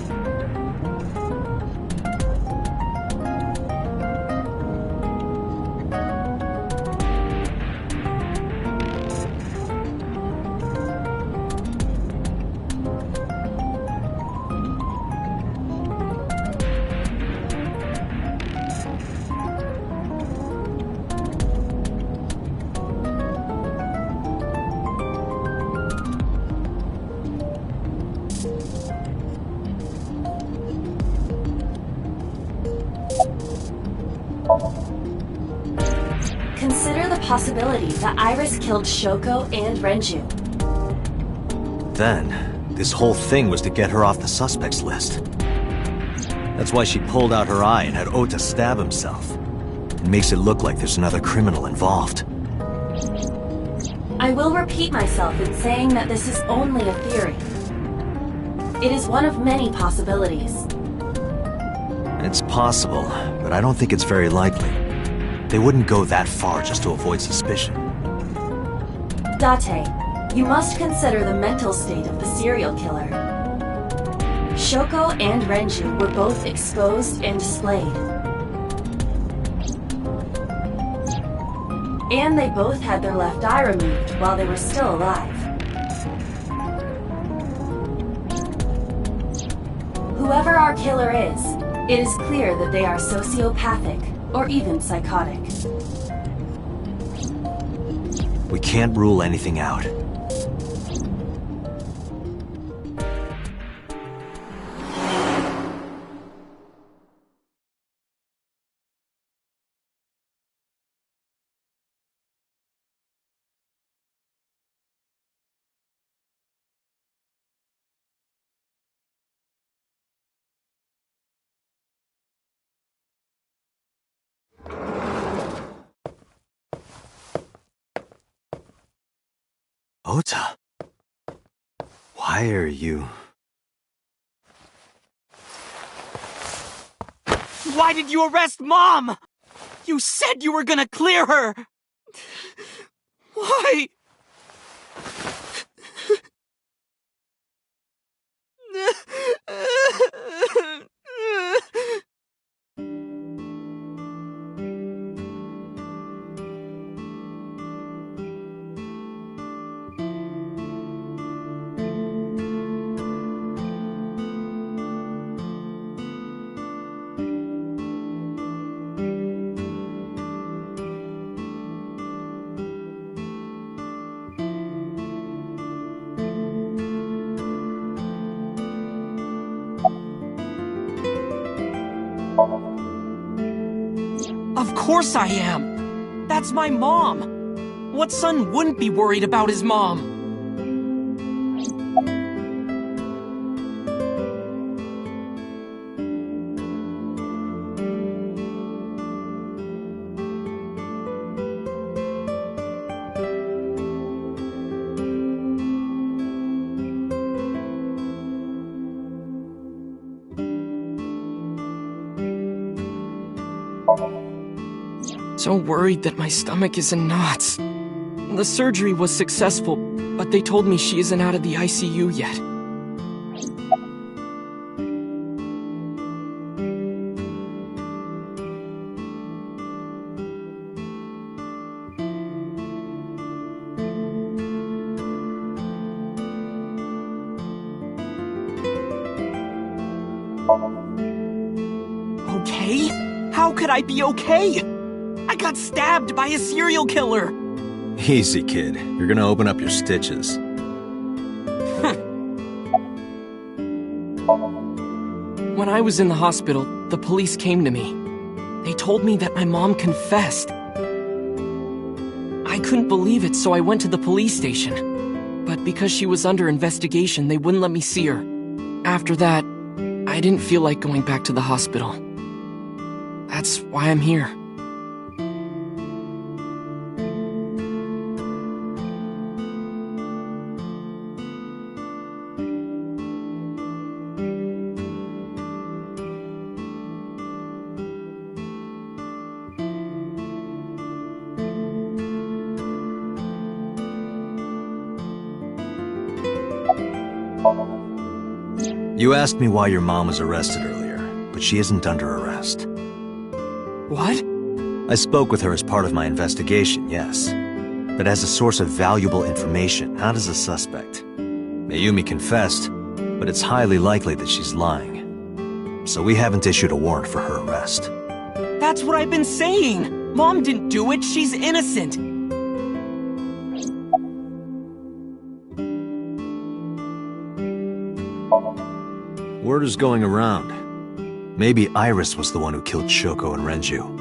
Consider the possibility that Iris killed Shoko and Renju. Then, this whole thing was to get her off the suspects list. That's why she pulled out her eye and had Ota stab himself. It makes it look like there's another criminal involved. I will repeat myself in saying that this is only a theory. It is one of many possibilities. It's possible, but I don't think it's very likely. They wouldn't go that far just to avoid suspicion. Date, you must consider the mental state of the serial killer. Shoko and Renju were both exposed and displayed. And they both had their left eye removed while they were still alive. Whoever our killer is, it is clear that they are sociopathic or even psychotic. We can't rule anything out. Ota, why are you... Why did you arrest Mom? You said you were gonna clear her! Why? Of course I am! That's my mom! What son wouldn't be worried about his mom? So worried that my stomach is in knots. The surgery was successful, but they told me she isn't out of the ICU yet. Okay? How could I be okay? I got stabbed by a serial killer! Easy, kid. You're gonna open up your stitches. When I was in the hospital, the police came to me. They told me that my mom confessed. I couldn't believe it, so I went to the police station. But because she was under investigation, they wouldn't let me see her. After that, I didn't feel like going back to the hospital. That's why I'm here. You asked me why your mom was arrested earlier, but she isn't under arrest. What? I spoke with her as part of my investigation, yes. But as a source of valuable information, not as a suspect. Mayumi confessed, but it's highly likely that she's lying. So we haven't issued a warrant for her arrest. That's what I've been saying! Mom didn't do it, she's innocent! Word is going around. Maybe Iris was the one who killed Shoko and Renju.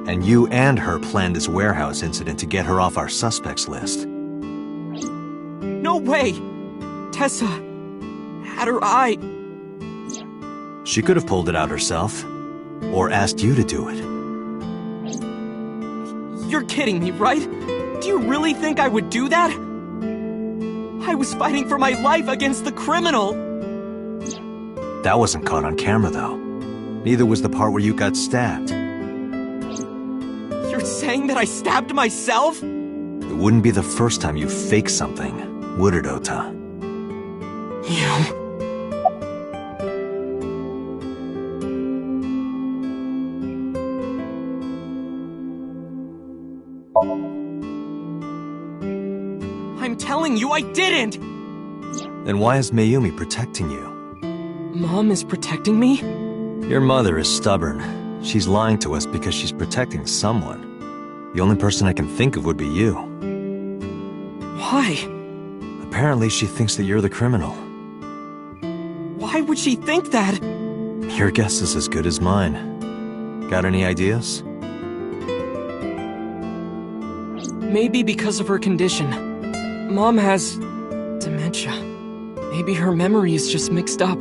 And you and her planned this warehouse incident to get her off our suspects list. No way! Tessa had her eye. She could have pulled it out herself, or asked you to do it. You're kidding me, right? Do you really think I would do that? I was fighting for my life against the criminal! That wasn't caught on camera, though. Neither was the part where you got stabbed. You're saying that I stabbed myself? It wouldn't be the first time you faked something, would it, Ota? You... I'm telling you I didn't! Then why is Mayumi protecting you? Mom is protecting me? Your mother is stubborn. She's lying to us because she's protecting someone. The only person I can think of would be you. Why? Apparently she thinks that you're the criminal. Why would she think that? Your guess is as good as mine. Got any ideas? Maybe because of her condition. Mom has... dementia. Maybe her memory is just mixed up.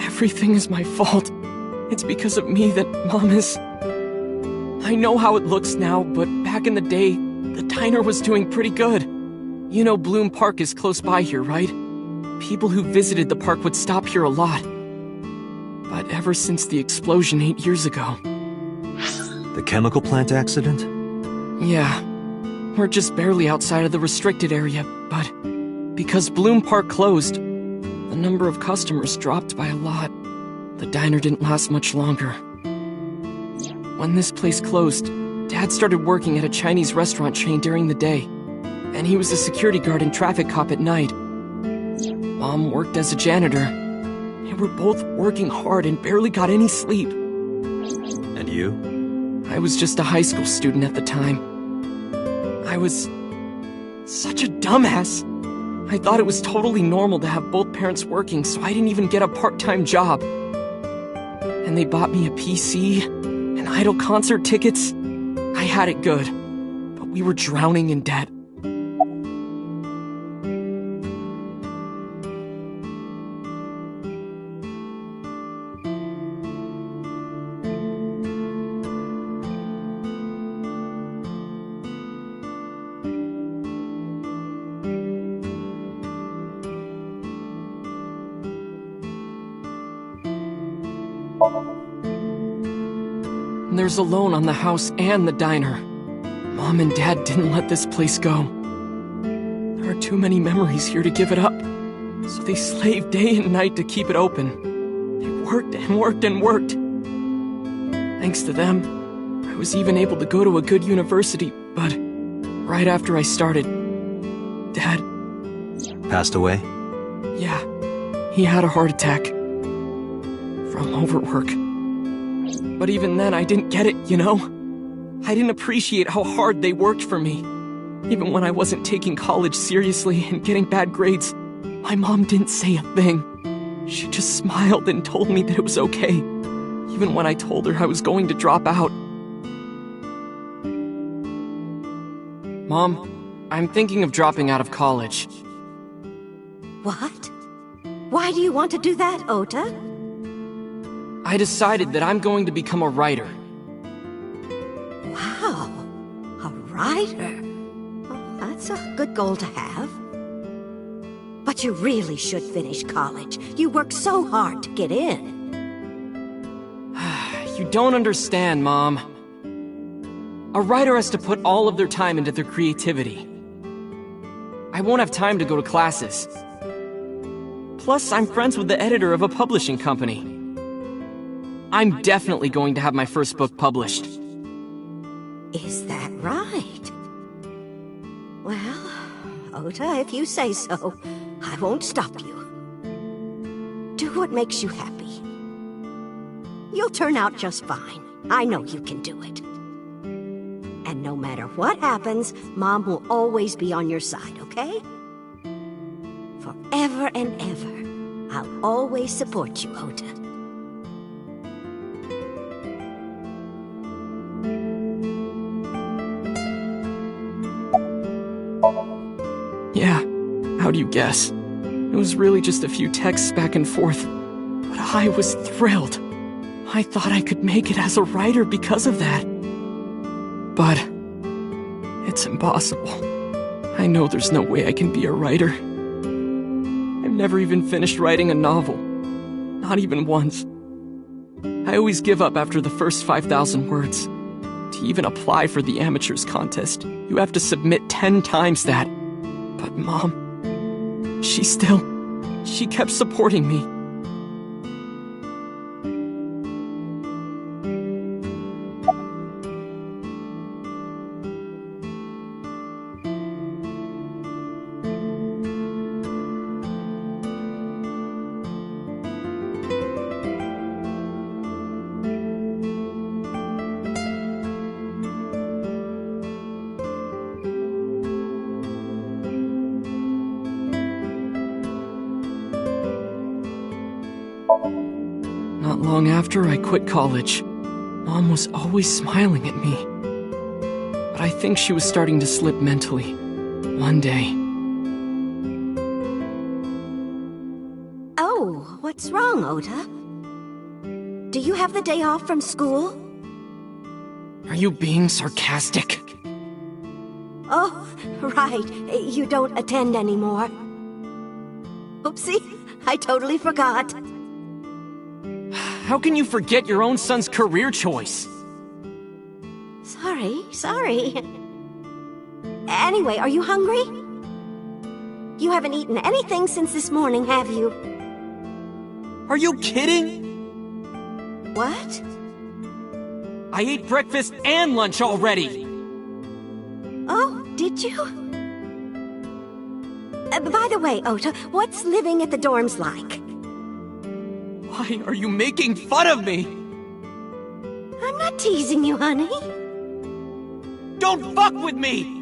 Everything is my fault. It's because of me that Mom is... I know how it looks now, but back in the day, the diner was doing pretty good. You know Bloom Park is close by here, right? People who visited the park would stop here a lot. But ever since the explosion 8 years ago... The chemical plant accident? Yeah. We're just barely outside of the restricted area, but because Bloom Park closed, the number of customers dropped by a lot. The diner didn't last much longer. When this place closed, Dad started working at a Chinese restaurant chain during the day, and he was a security guard and traffic cop at night. Mom worked as a janitor. They were both working hard and barely got any sleep. And you? I was just a high school student at the time. I was such a dumbass. I thought it was totally normal to have both parents working, so I didn't even get a part-time job. And they bought me a PC and idol concert tickets. I had it good, but we were drowning in debt. There's a loan on the house and the diner. Mom and Dad didn't let this place go. There are too many memories here to give it up, so they slaved day and night to keep it open. They worked and worked and worked. Thanks to them, I was even able to go to a good university, but right after I started, Dad... Passed away? Yeah, he had a heart attack. From overwork. But even then, I didn't get it, you know? I didn't appreciate how hard they worked for me. Even when I wasn't taking college seriously and getting bad grades, my mom didn't say a thing. She just smiled and told me that it was okay, even when I told her I was going to drop out. Mom, I'm thinking of dropping out of college. What? Why do you want to do that, Ota? I decided that I'm going to become a writer. Wow, a writer? Well, that's a good goal to have. But you really should finish college. You worked so hard to get in. You don't understand, Mom. A writer has to put all of their time into their creativity. I won't have time to go to classes. Plus, I'm friends with the editor of a publishing company. I'm definitely going to have my first book published. Is that right? Well, Ota, if you say so, I won't stop you. Do what makes you happy. You'll turn out just fine. I know you can do it. And no matter what happens, Mom will always be on your side, okay? Forever and ever, I'll always support you, Ota. Yeah, how do you guess? It was really just a few texts back and forth, but I was thrilled. I thought I could make it as a writer because of that. But it's impossible. I know there's no way I can be a writer. I've never even finished writing a novel. Not even once. I always give up after the first 5,000 words. To even apply for the amateurs contest, you have to submit 10 times that. But Mom, she kept supporting me. Not long after I quit college, Mom was always smiling at me. But I think she was starting to slip mentally. One day. Oh, What's wrong, Ota? Do you have the day off from school? Are you being sarcastic? Oh, right. You don't attend anymore. Oopsie, I totally forgot. How can you forget your own son's career choice? Sorry. Anyway, are you hungry? You haven't eaten anything since this morning, have you? Are you kidding? What? I ate breakfast and lunch already! Oh, did you? By the way, Ota, what's living at the dorms like? Why are you making fun of me? I'm not teasing you, honey. Don't fuck with me!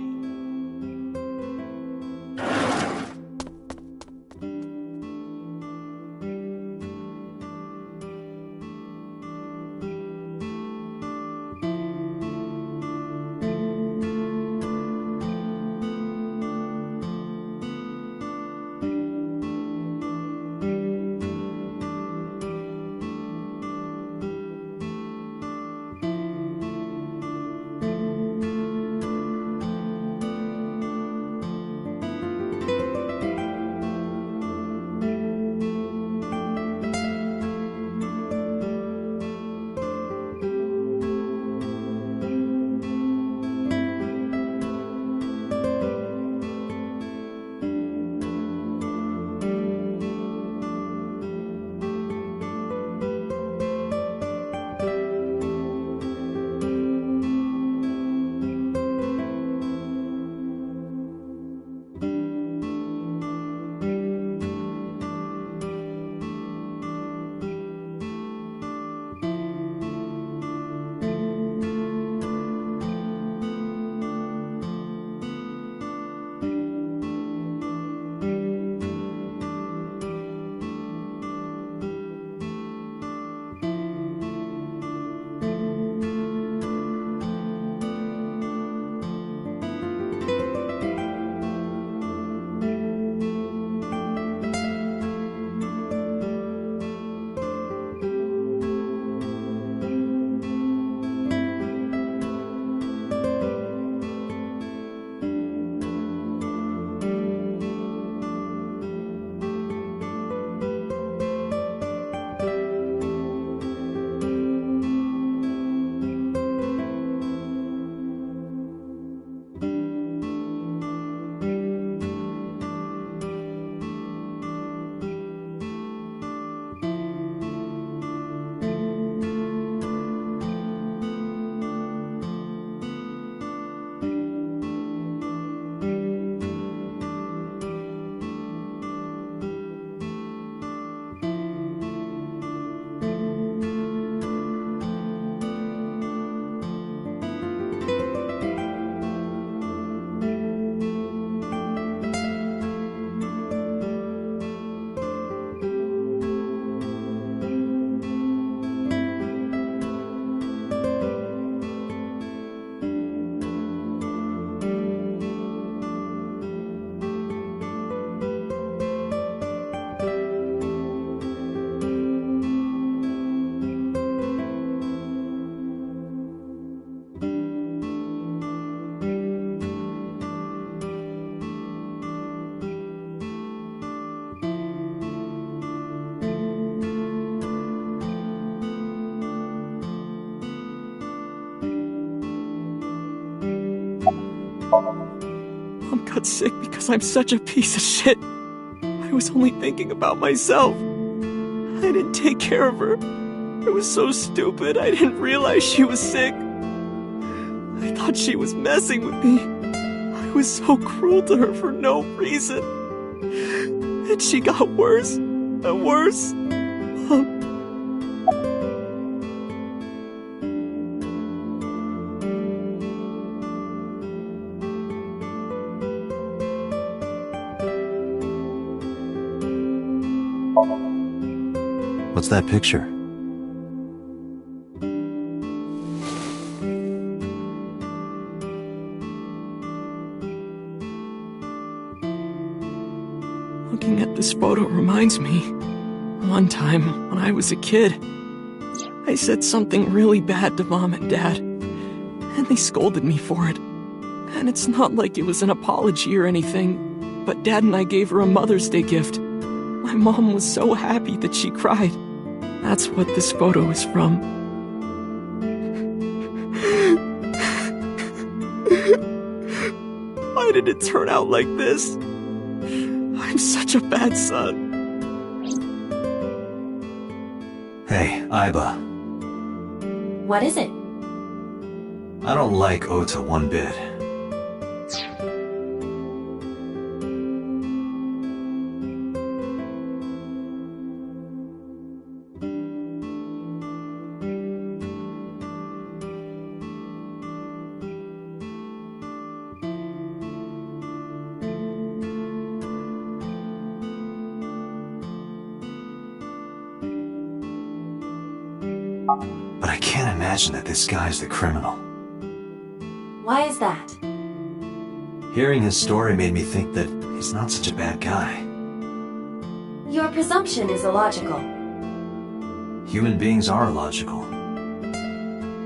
Mom got sick because I'm such a piece of shit. I was only thinking about myself. I didn't take care of her. I was so stupid, I didn't realize she was sick. I thought she was messing with me. I was so cruel to her for no reason. And she got worse and worse. Mom. What's that picture? Looking at this photo reminds me One time, when I was a kid, I said something really bad to Mom and Dad, and they scolded me for it. And it's not like it was an apology or anything, but Dad and I gave her a Mother's Day gift. My mom was so happy that she cried. That's what this photo is from. Why did it turn out like this? I'm such a bad son. Hey, Iba. What is it? I don't like Ota one bit. But I can't imagine that this guy's the criminal. Why is that? Hearing his story made me think that he's not such a bad guy. Your presumption is illogical. Human beings are illogical.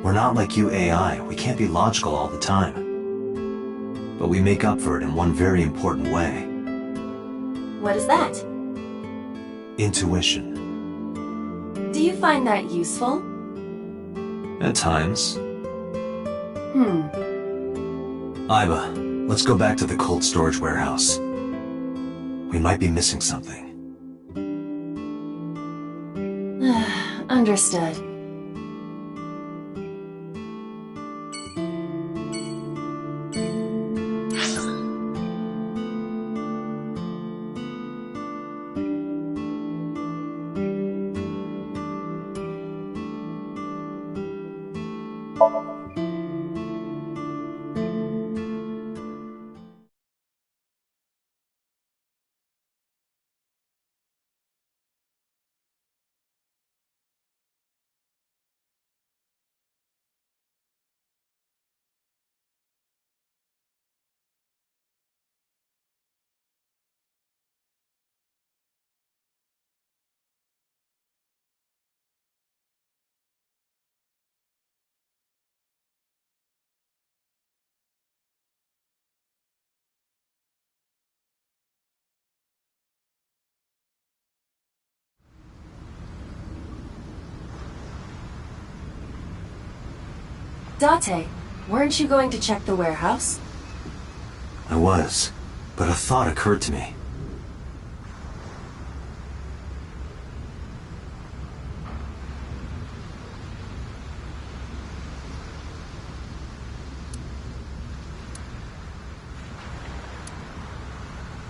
We're not like you AI. We can't be logical all the time. But we make up for it in one very important way. What is that? Intuition. Do you find that useful? At times. Iba, let's go back to the cold storage warehouse. We might be missing something. Understood. Date, weren't you going to check the warehouse? I was, but a thought occurred to me.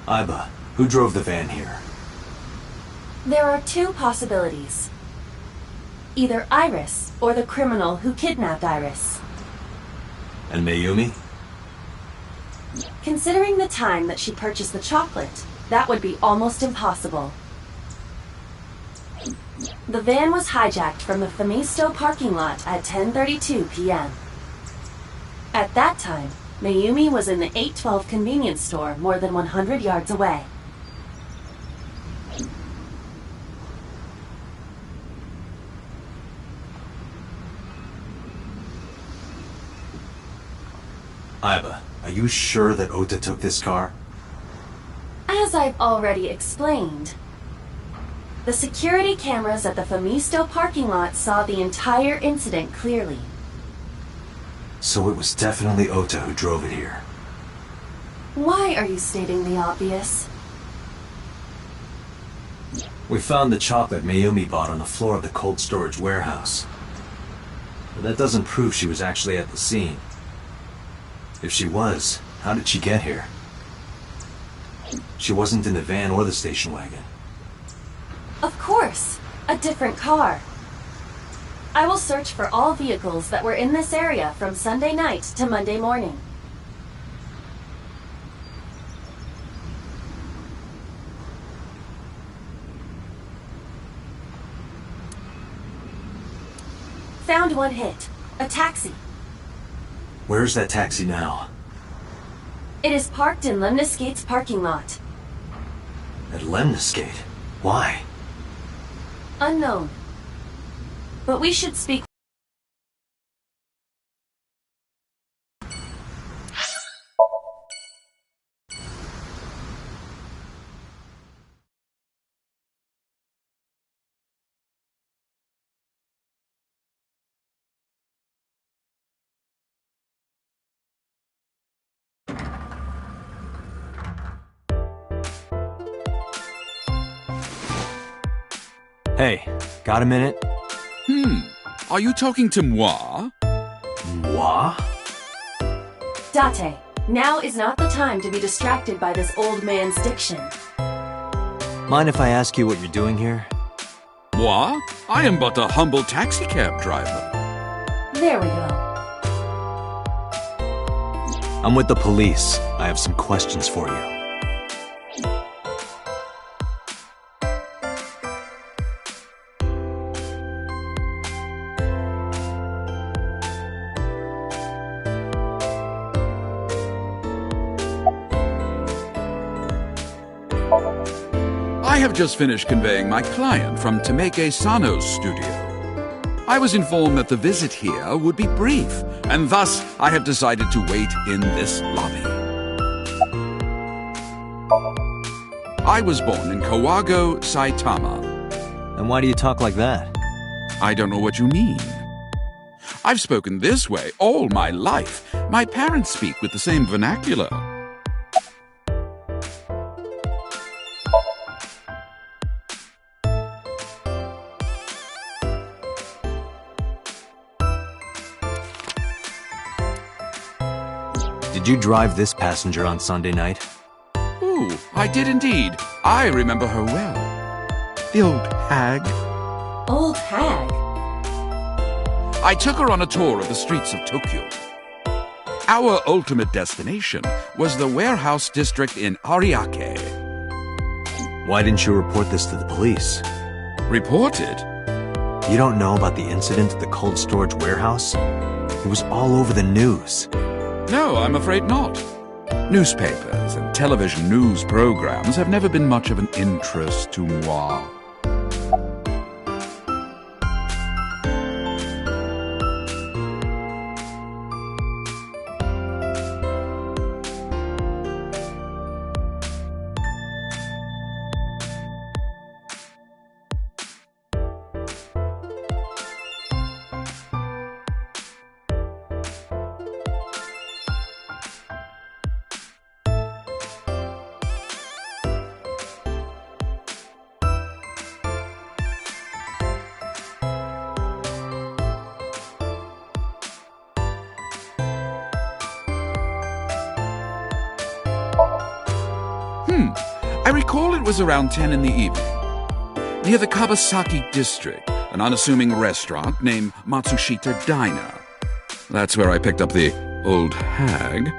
Iba, who drove the van here? There are two possibilities. Either Iris or the criminal who kidnapped Iris. And Mayumi? Considering the time that she purchased the chocolate, that would be almost impossible. The van was hijacked from the Famisto parking lot at 10:32 p.m. At that time, Mayumi was in the 812 convenience store more than 100 yards away. Iba, are you sure that Ota took this car? As I've already explained, the security cameras at the Famisto parking lot saw the entire incident clearly. So it was definitely Ota who drove it here. Why are you stating the obvious? We found the chocolate Mayumi bought on the floor of the cold storage warehouse. But that doesn't prove she was actually at the scene. If she was, how did she get here? She wasn't in the van or the station wagon. Of course, a different car. I will search for all vehicles that were in this area from Sunday night to Monday morning. Found one hit. A taxi. Where's that taxi now? It is parked in Lemniscate's parking lot. At Lemniscate? Why? Unknown. But we should speak. Hey, got a minute? Are you talking to moi? Moi? Date, now is not the time to be distracted by this old man's diction. Mind if I ask you what you're doing here? Moi? I am but a humble taxicab driver. There we go. I'm with the police. I have some questions for you. I have just finished conveying my client from Temeke Sano's studio. I was informed that the visit here would be brief, and thus I have decided to wait in this lobby. I was born in Kawago, Saitama. And why do you talk like that? I don't know what you mean. I've spoken this way all my life. My parents speak with the same vernacular. Did you drive this passenger on Sunday night? Ooh, I did indeed. I remember her well. The old hag. Old hag? I took her on a tour of the streets of Tokyo. Our ultimate destination was the warehouse district in Ariake. Why didn't you report this to the police? Reported? You don't know about the incident at the cold storage warehouse? It was all over the news. No, I'm afraid not. Newspapers and television news programs have never been much of an interest to moi. I recall it was around 10 in the evening. Near the Kawasaki district, an unassuming restaurant named Matsushita Diner. That's where I picked up the old hag.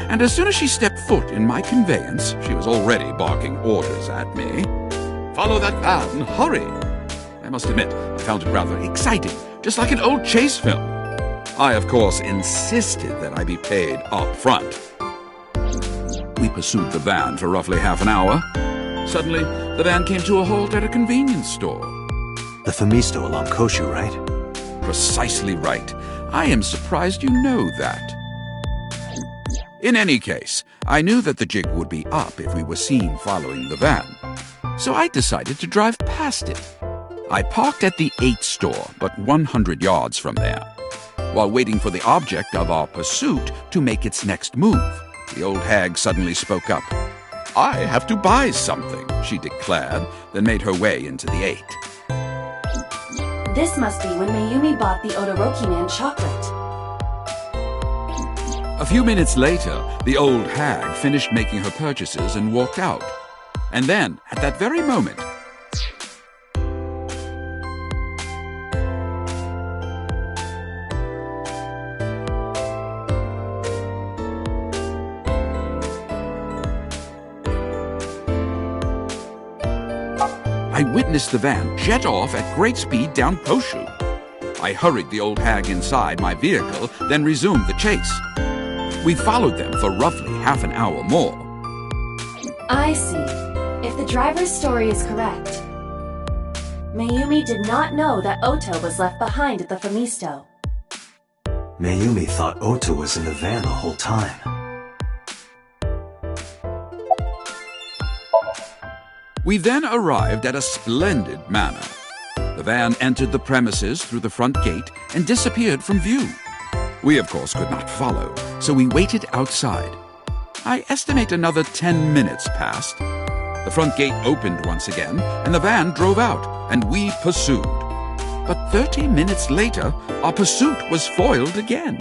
And as soon as she stepped foot in my conveyance, she was already barking orders at me. Follow that van, hurry! I must admit, I found it rather exciting, just like an old chase film. I, of course, insisted that I be paid up front. We pursued the van for roughly half an hour. Suddenly, the van came to a halt at a convenience store. The Famisto along Koshu, right? Precisely right. I am surprised you know that. In any case, I knew that the jig would be up if we were seen following the van. So I decided to drive past it. I parked at the 8 store, but 100 yards from there, while waiting for the object of our pursuit to make its next move. The old hag suddenly spoke up. I have to buy something, she declared, then made her way into the 8. This must be when Mayumi bought the Odoroki Man chocolate. A few minutes later, the old hag finished making her purchases and walked out. And then, at that very moment, I witnessed the van jet off at great speed down Koshu. I hurried the old hag inside my vehicle, then resumed the chase. We followed them for roughly half an hour more. I see. If the driver's story is correct, Mayumi did not know that Ota was left behind at the Famisto. Mayumi thought Ota was in the van the whole time. We then arrived at a splendid manor. The van entered the premises through the front gate and disappeared from view. We, of course, could not follow, so we waited outside. I estimate another 10 minutes passed. The front gate opened once again, and the van drove out, and we pursued. But 30 minutes later, our pursuit was foiled again.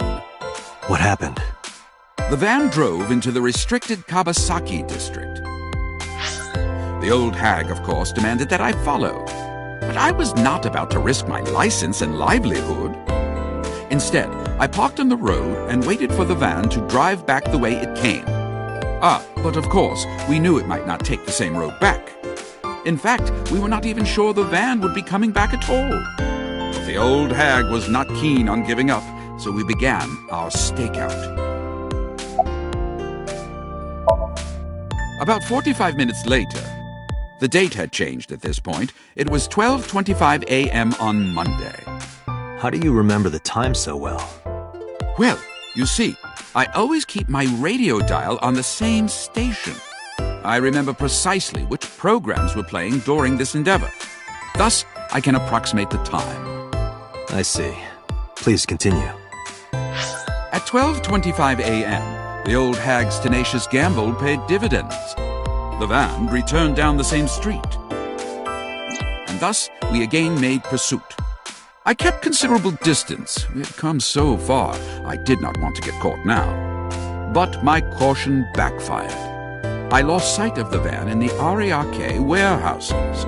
What happened? The van drove into the restricted Kabasaki district. The old hag, of course, demanded that I follow. But I was not about to risk my license and livelihood. Instead, I parked on the road and waited for the van to drive back the way it came. But of course, we knew it might not take the same road back. In fact, we were not even sure the van would be coming back at all. But the old hag was not keen on giving up, so we began our stakeout. About 45 minutes later, the date had changed at this point. It was 12:25 a.m. on Monday. How do you remember the time so well? Well, you see, I always keep my radio dial on the same station. I remember precisely which programs were playing during this endeavor. Thus, I can approximate the time. I see. Please continue. At 12:25 a.m., the old hag's tenacious gamble paid dividends. The van returned down the same street. And thus, we again made pursuit. I kept considerable distance. We had come so far, I did not want to get caught now. But my caution backfired. I lost sight of the van in the Ariake warehouses.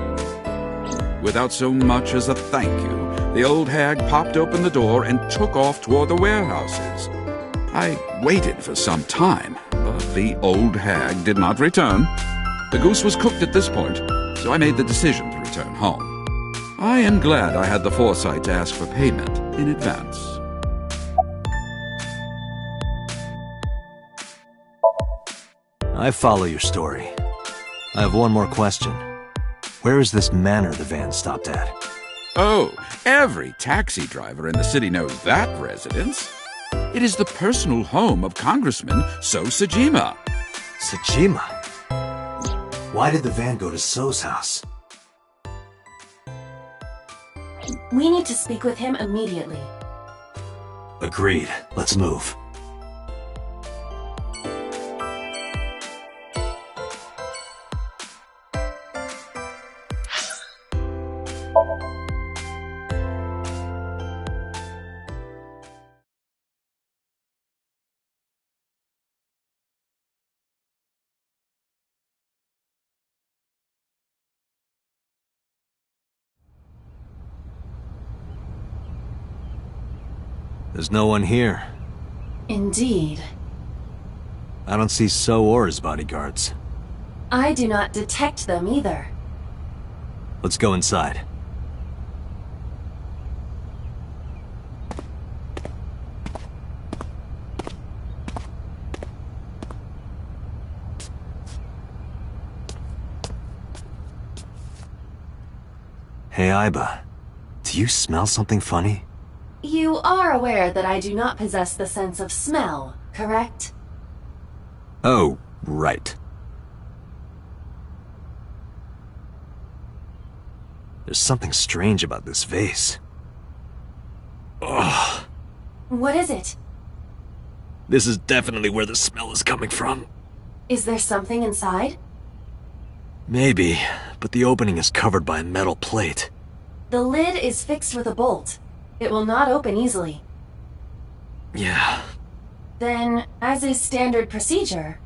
Without so much as a thank you, the old hag popped open the door and took off toward the warehouses. I waited for some time, but the old hag did not return. The goose was cooked at this point, so I made the decision to return home. I am glad I had the foresight to ask for payment in advance. I follow your story. I have one more question. Where is this manor the van stopped at? Oh, every taxi driver in the city knows that residence. It is the personal home of Congressman So Sajima. Sajima? Why did the van go to So's house? We need to speak with him immediately. Agreed. Let's move. There's no one here. Indeed. I don't see So or his bodyguards. I do not detect them either. Let's go inside. Hey, Aiba. Do you smell something funny? You are aware that I do not possess the sense of smell, correct? Oh, right. There's something strange about this vase. Ugh. What is it? This is definitely where the smell is coming from. Is there something inside? Maybe, but the opening is covered by a metal plate. The lid is fixed with a bolt. It will not open easily. Yeah. Then, as is standard procedure...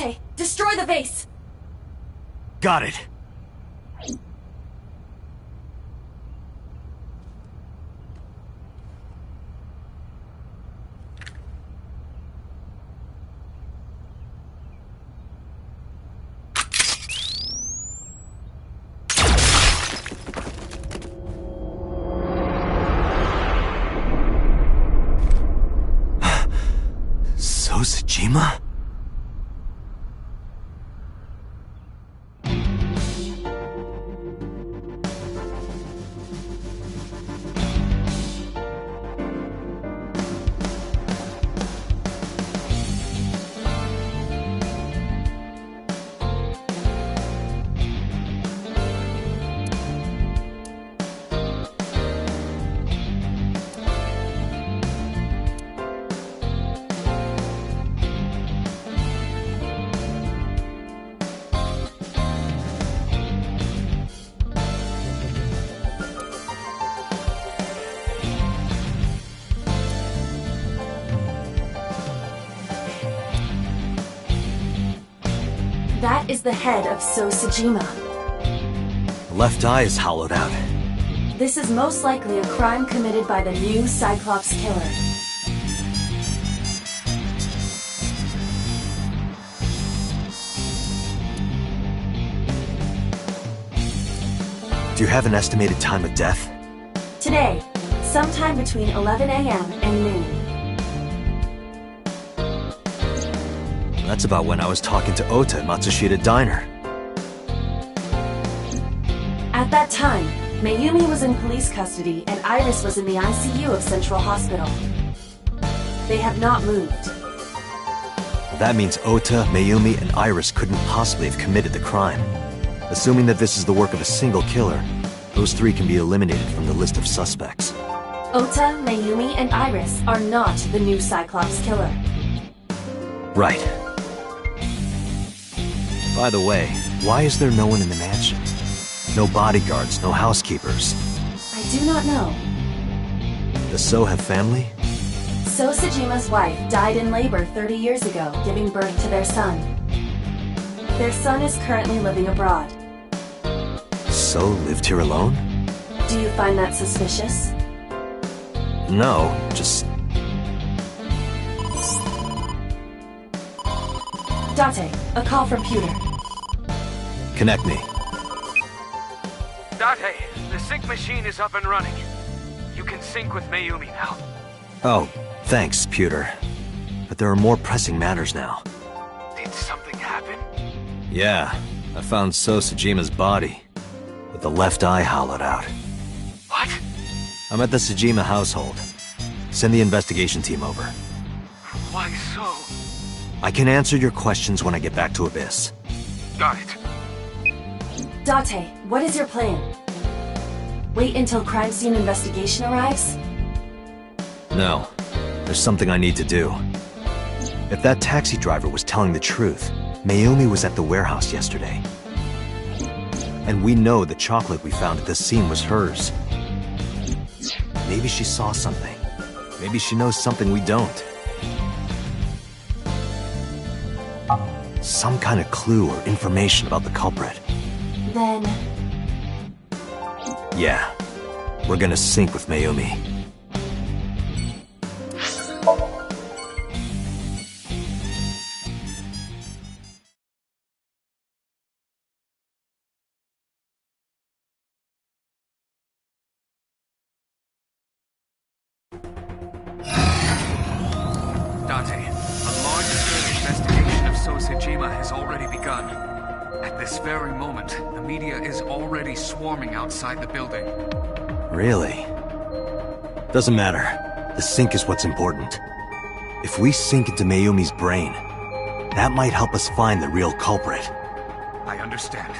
Date, destroy the vase! Got it. Sojima? That is the head of Sojima. The left eye is hollowed out. This is most likely a crime committed by the new Cyclops killer. Do you have an estimated time of death? Today, sometime between 11 a.m. and noon. That's about when I was talking to Ota at Matsushita Diner. At that time, Mayumi was in police custody and Iris was in the ICU of Central Hospital. They have not moved. That means Ota, Mayumi, and Iris couldn't possibly have committed the crime. Assuming that this is the work of a single killer, those three can be eliminated from the list of suspects. Ota, Mayumi, and Iris are not the new Cyclops killer. Right. By the way, why is there no one in the mansion? No bodyguards, no housekeepers. I do not know. Does So have family? Sojima's wife died in labor 30 years ago, giving birth to their son. Their son is currently living abroad. So lived here alone? Do you find that suspicious? No, just... Date, a call from Pewter. Connect me. Date, the sync machine is up and running. You can sync with Mayumi now. Oh, thanks, Pewter. But there are more pressing matters now. Did something happen? Yeah, I found Sojima's body, with the left eye hollowed out. What? I'm at the Sojima household. Send the investigation team over. Why so? I can answer your questions when I get back to Abyss. Got it. Date, what is your plan? Wait until crime scene investigation arrives? No, there's something I need to do. If that taxi driver was telling the truth, Mayumi was at the warehouse yesterday. And we know the chocolate we found at the scene was hers. Maybe she saw something. Maybe she knows something we don't. Some kind of clue or information about the culprit. Then... Yeah, we're gonna sync with Mayumi. Date, a large-scale investigation of Sojima has already begun. At this very moment, the media is already swarming outside the building. Really? Doesn't matter. The sync is what's important. If we sink into Mayumi's brain, that might help us find the real culprit. I understand.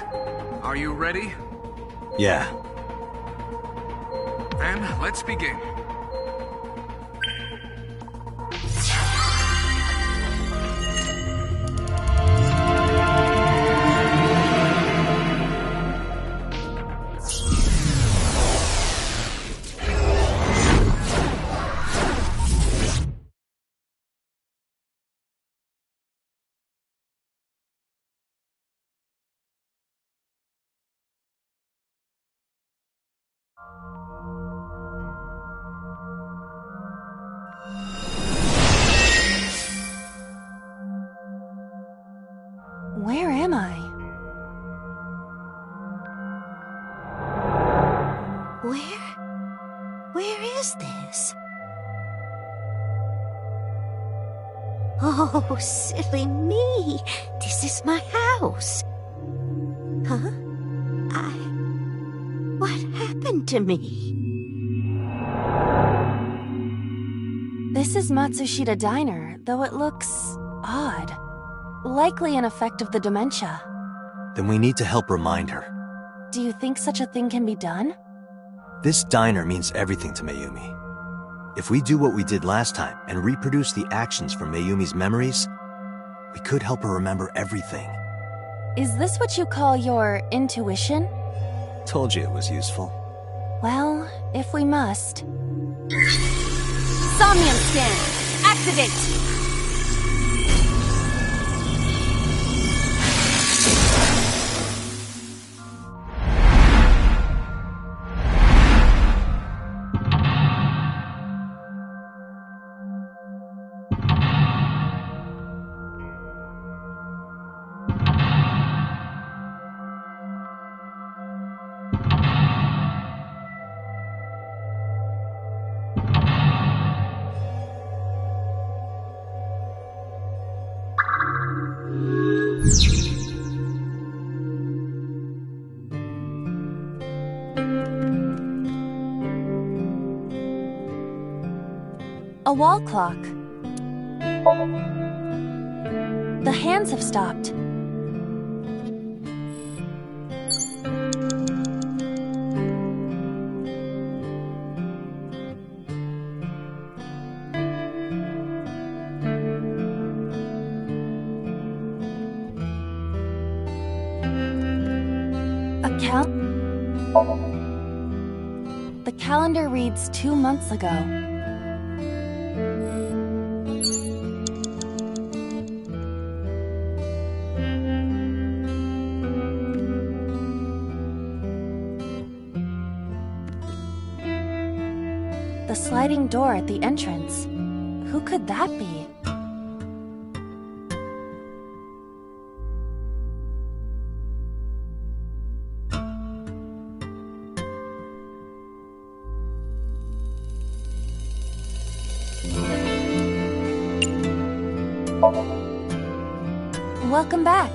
Are you ready? Yeah. Then, let's begin. Where is this? Oh, silly me. This is my house. Huh? What happened to me? This is Matsushita Diner, though it looks odd. Likely an effect of the dementia. Then we need to help remind her. Do you think such a thing can be done? This diner means everything to Mayumi. If we do what we did last time and reproduce the actions from Mayumi's memories, we could help her remember everything. Is this what you call your intuition? Told you it was useful. Well, if we must. SOMNIUM scan! Activate! A wall clock. The hands have stopped. The calendar reads 2 months ago. The sliding door at the entrance. Who could that be? Welcome back.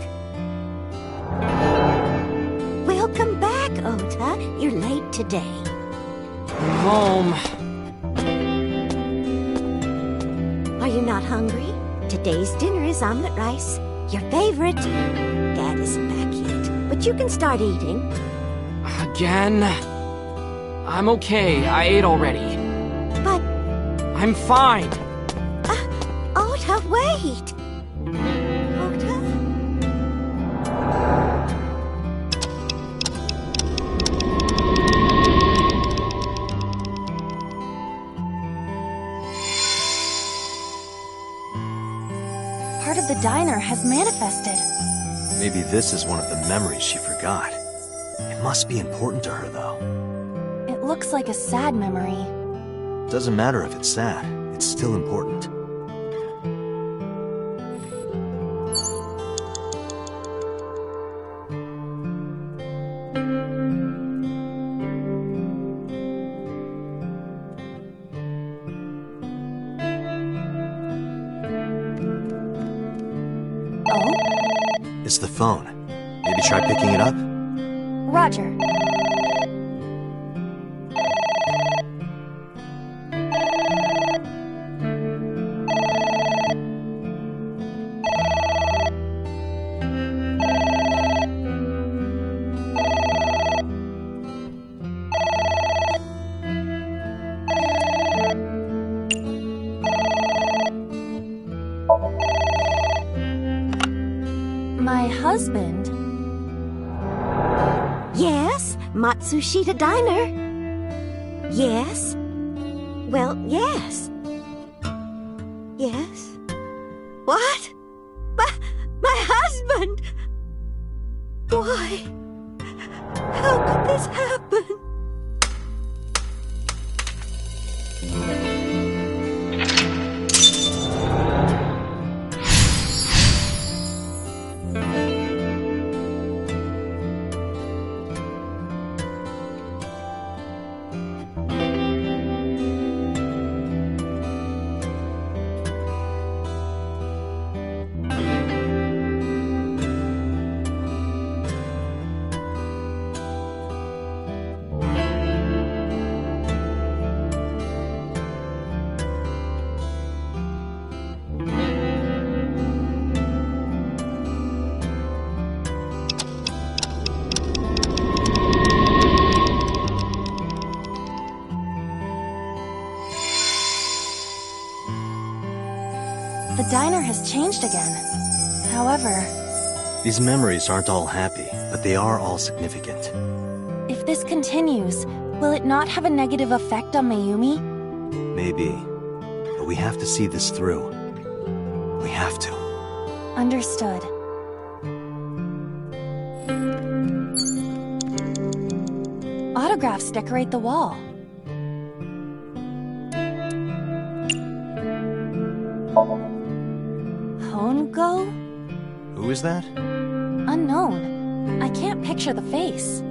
Welcome back, Ota. You're late today. Mom. Are you not hungry? Today's dinner is omelet rice. Your favorite. Dad isn't back yet, but you can start eating. Again? I'm okay. I ate already. But... I'm fine. Ota, wait! Ota? Part of the diner has manifested. Maybe this is one of the memories she forgot. It must be important to her, though. It looks like a sad memory. Doesn't matter if it's sad. It's still important. It's the phone. Maybe try picking it up? Roger. My husband? Yes, Matsushita Diner. Yes. Well, yes. Yes. What? My husband! Why? How could this happen? The diner has changed again. However, These memories aren't all happy, but they are all significant. if this continues, will it not have a negative effect on Mayumi? Maybe. But we have to see this through. We have to. Understood. Autographs decorate the wall. Hongo? Who is that? Unknown. I can't picture the face.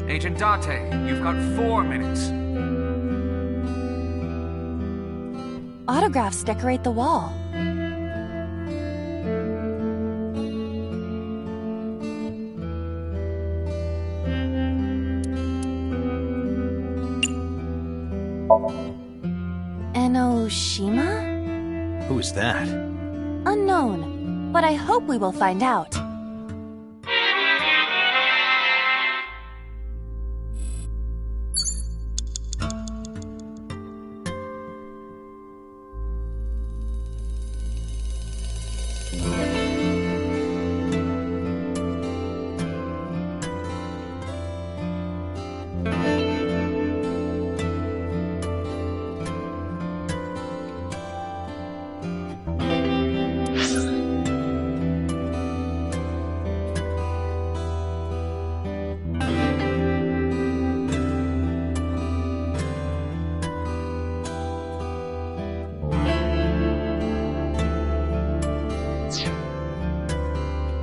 Agent Date, you've got 4 minutes. Autographs decorate the wall. Enoshima? Who is that? Unknown, but I hope we will find out.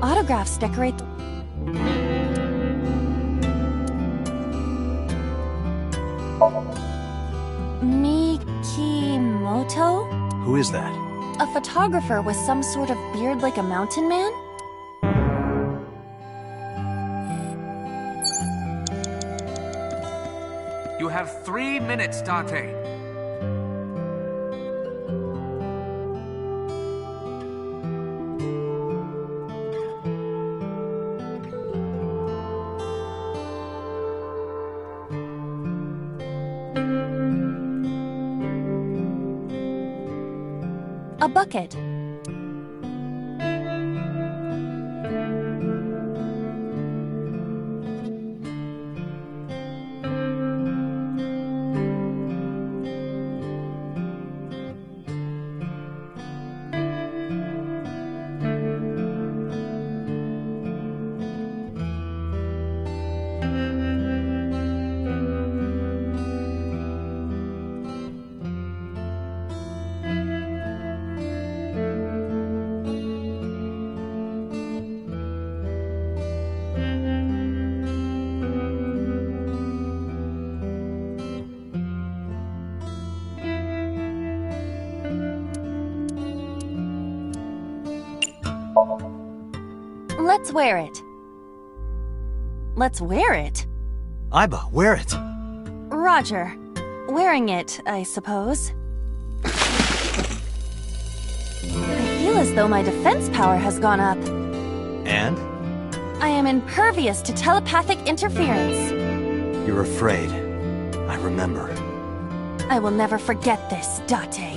Autographs decorate the... Mikimoto? Who is that? A photographer with some sort of beard like a mountain man? You have 3 minutes, Date. A bucket. Let's wear it. Let's wear it? Aiba, wear it! Roger. Wearing it, I suppose. I feel as though my defense power has gone up. And? I am impervious to telepathic interference. You're afraid. I remember. I will never forget this, Date.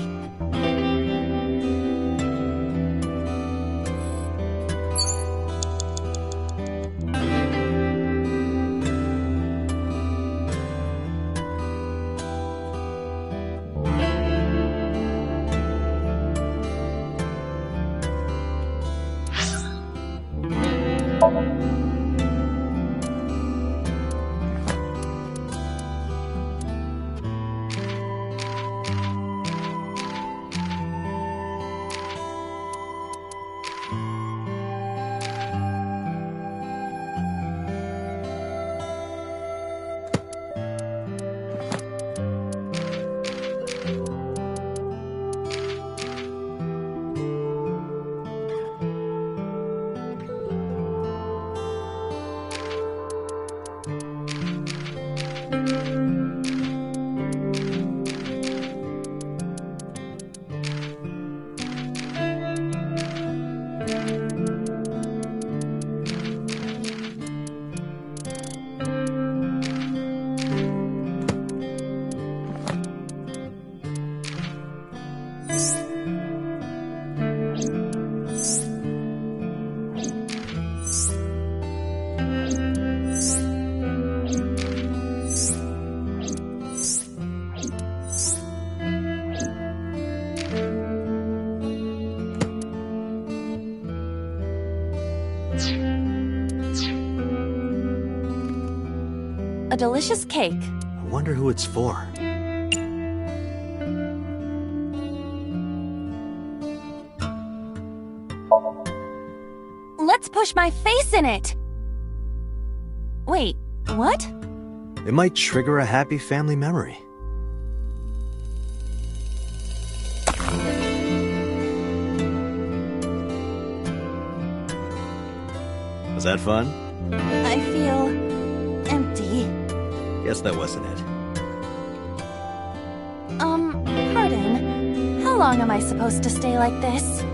A delicious cake. I wonder who it's for. Let's push my face in it! Wait, what? It might trigger a happy family memory. Was that fun? I feel empty. Guess that wasn't it. Pardon. How long am I supposed to stay like this?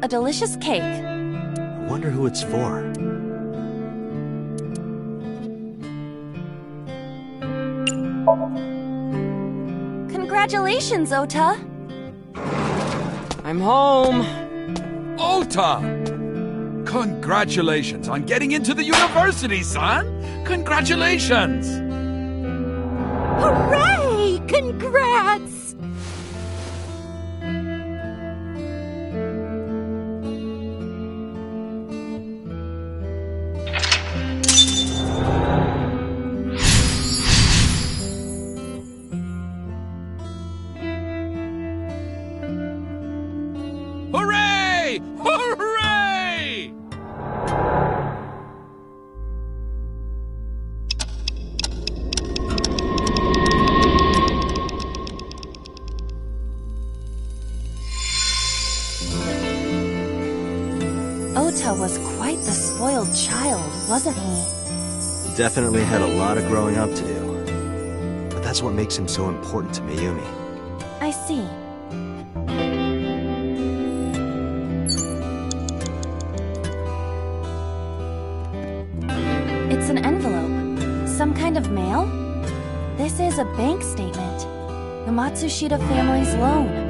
A delicious cake. I wonder who it's for. Congratulations, Ota! I'm home. Ota! Congratulations on getting into the university, son! Congratulations! Hooray! Congrats! Hooray! Hooray! Ota was quite the spoiled child, wasn't he? Definitely had a lot of growing up to do. But that's what makes him so important to Mayumi. I see. It's an envelope. Some kind of mail? This is a bank statement. The Matsushita family's loan.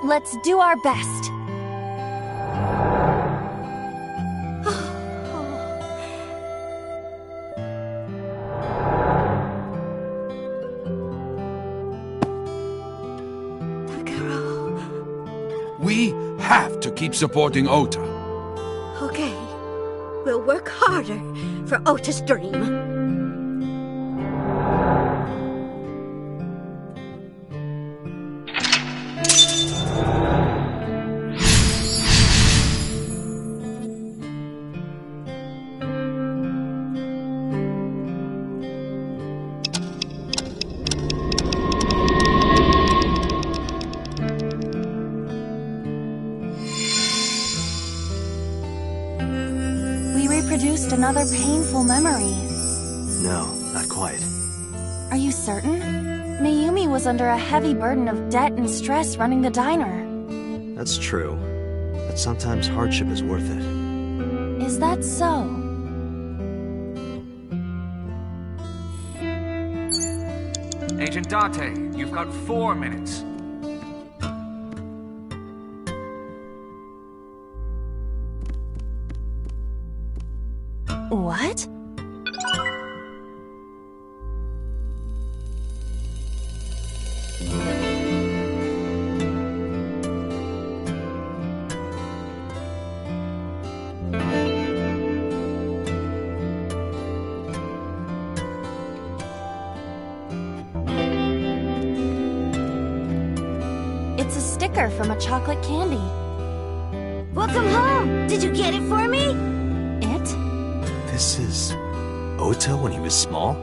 Let's do our best. We have to keep supporting Ota. Okay, we'll work harder for Ota's dream. Produced another painful memory. No, not quite. Are you certain? Mayumi was under a heavy burden of debt and stress running the diner. That's true. But sometimes hardship is worth it. Is that so? Agent Date, you've got 4 minutes. What? It's a sticker from a chocolate candy. Welcome home! Did you get it for me? It? This is Ota when he was small?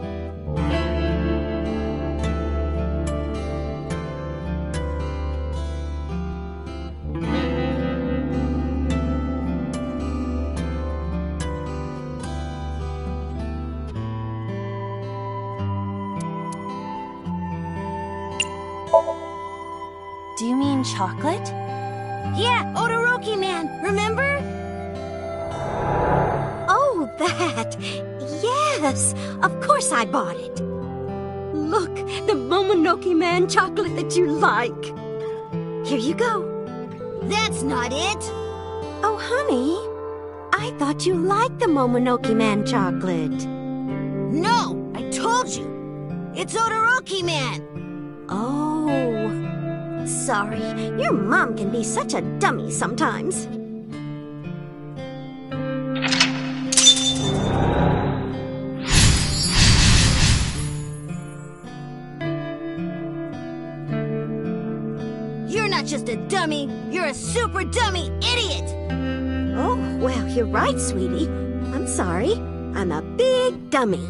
Do you mean chocolate? Yeah, Odoroki Man, remember? Oh, that. Yes, of course I bought it. Look, the Momonoke Man chocolate that you like. Here you go. That's not it. Oh, honey, I thought you liked the Momonoke Man chocolate. No, I told you. It's Odoroki Man. Oh, sorry. Your mom can be such a dummy sometimes. You're not just a dummy, you're a super dummy idiot! Oh, well, you're right, sweetie. I'm sorry. I'm a big dummy.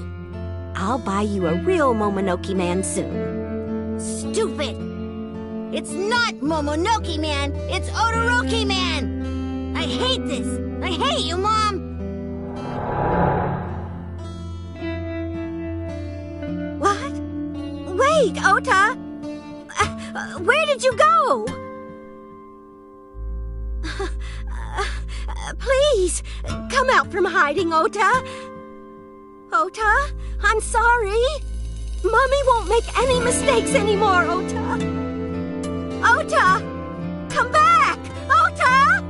I'll buy you a real Momonoke Man soon. Stupid! It's not Momonoke Man, it's Odoroki Man! I hate this! I hate you, Mom! What? Wait, Ota! Where did you go? Please, come out from hiding, Ota. Ota, I'm sorry. Mommy won't make any mistakes anymore, Ota. Ota! Come back! Ota!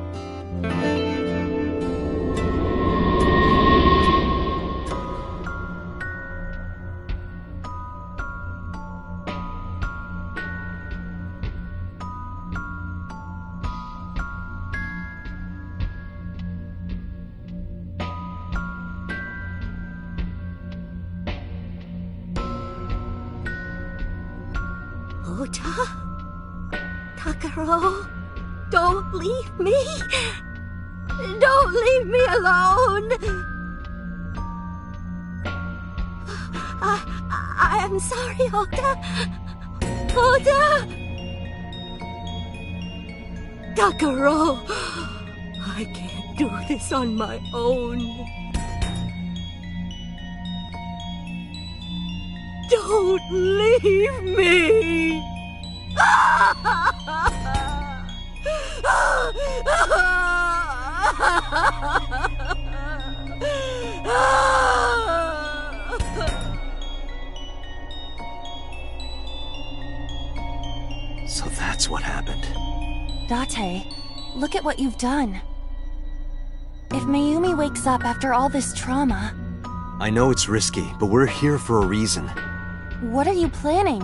Ota? Takaro, don't leave me. Don't leave me alone. I'm sorry, Ota. Ota! Takaro, I can't do this on my own. Don't leave me! So that's what happened. Date, look at what you've done. If Mayumi wakes up after all this trauma... I know it's risky, but we're here for a reason. What are you planning?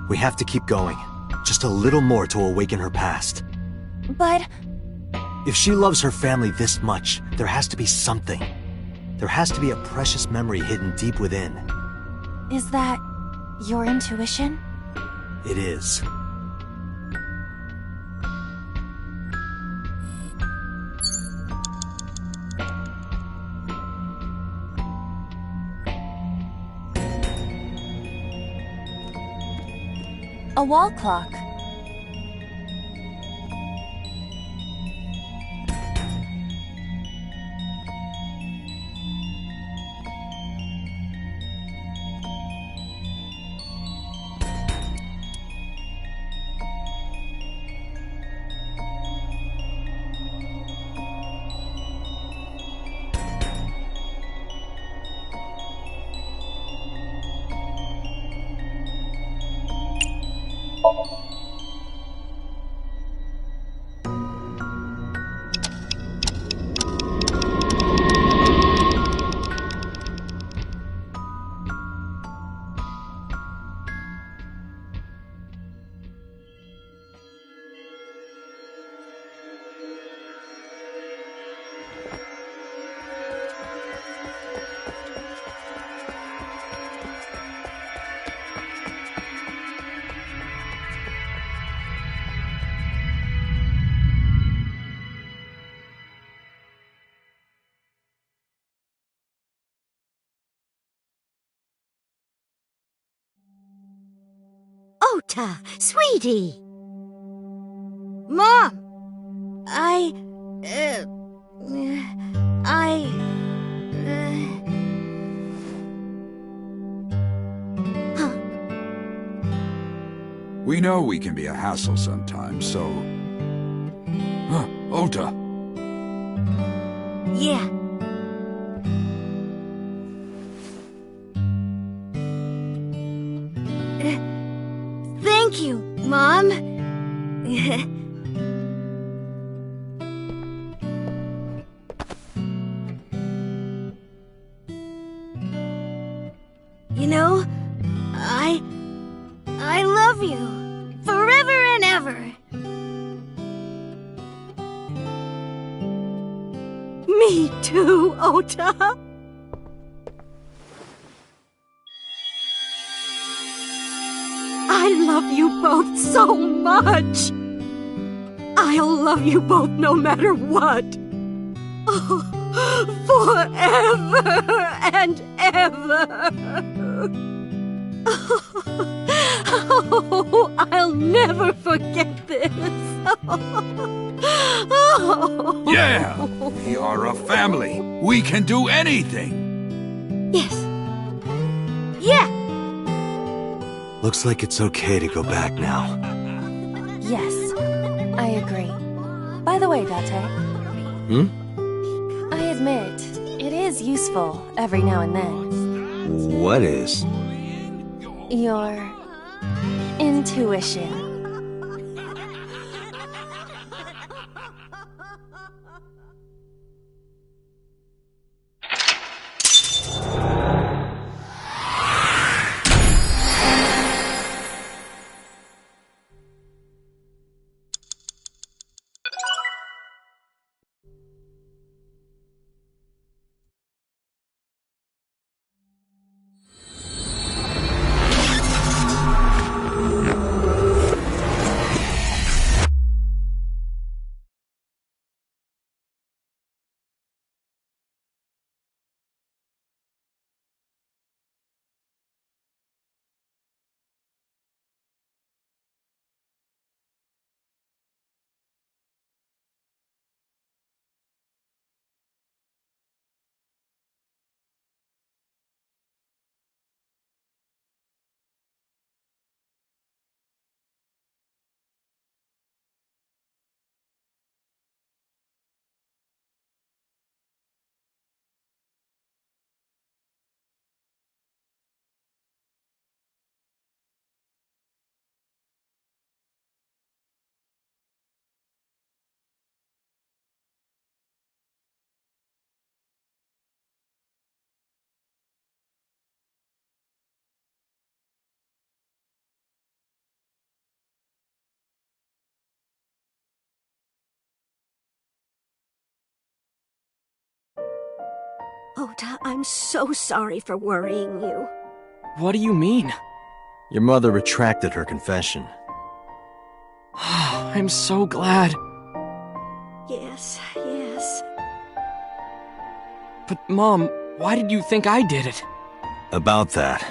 We have to keep going. Just a little more to awaken her past. But... If she loves her family this much, there has to be something. There has to be a precious memory hidden deep within. Is that your intuition? It is. A wall clock. Ota, sweetie! Mom! We know we can be a hassle sometimes, so... Ota. Yeah. Thank you, Mom. You know, I love you. Forever and ever. Me too, Ota. I love you both so much. I'll love you both no matter what. Oh, forever and ever. Oh, I'll never forget this. Oh. Yeah! We are a family. We can do anything. Yes. Yeah. Looks like it's okay to go back now. Yes, I agree. By the way, Date. I admit, it is useful every now and then. What is? Your intuition. Ota, I'm so sorry for worrying you. What do you mean? Your mother retracted her confession. I'm so glad. Yes, yes. But Mom, why did you think I did it? About that.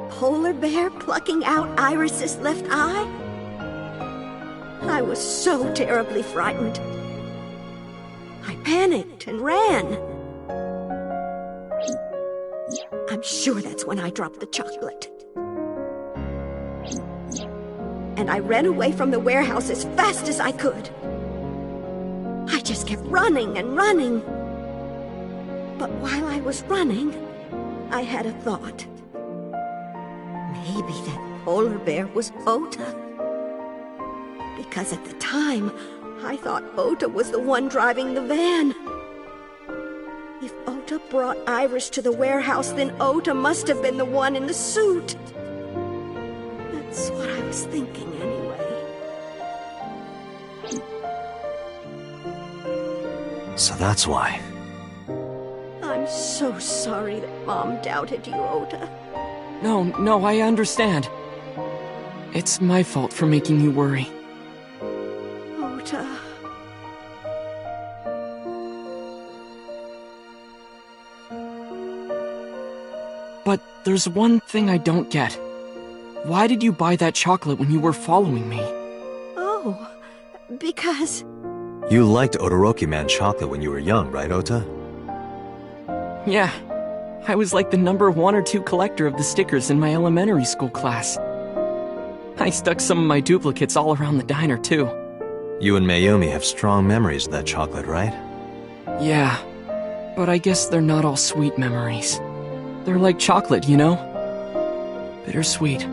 Polar bear plucking out Iris's left eye? I was so terribly frightened. I panicked and ran. I'm sure that's when I dropped the chocolate. And I ran away from the warehouse as fast as I could. I just kept running and running. But while I was running, I had a thought. Maybe that polar bear was Ota. Because at the time, I thought Ota was the one driving the van. If Ota brought Iris to the warehouse, then Ota must have been the one in the suit. That's what I was thinking anyway. So that's why. I'm so sorry that Mom doubted you, Ota. No, I understand. It's my fault for making you worry. Ota... But there's one thing I don't get. Why did you buy that chocolate when you were following me? Oh, because... You liked Todoroki Man chocolate when you were young, right, Ota? Yeah. I was like the number 1 or 2 collector of the stickers in my elementary school class. I stuck some of my duplicates all around the diner, too. You and Mayumi have strong memories of that chocolate, right? Yeah, but I guess they're not all sweet memories. They're like chocolate, you know? Bittersweet.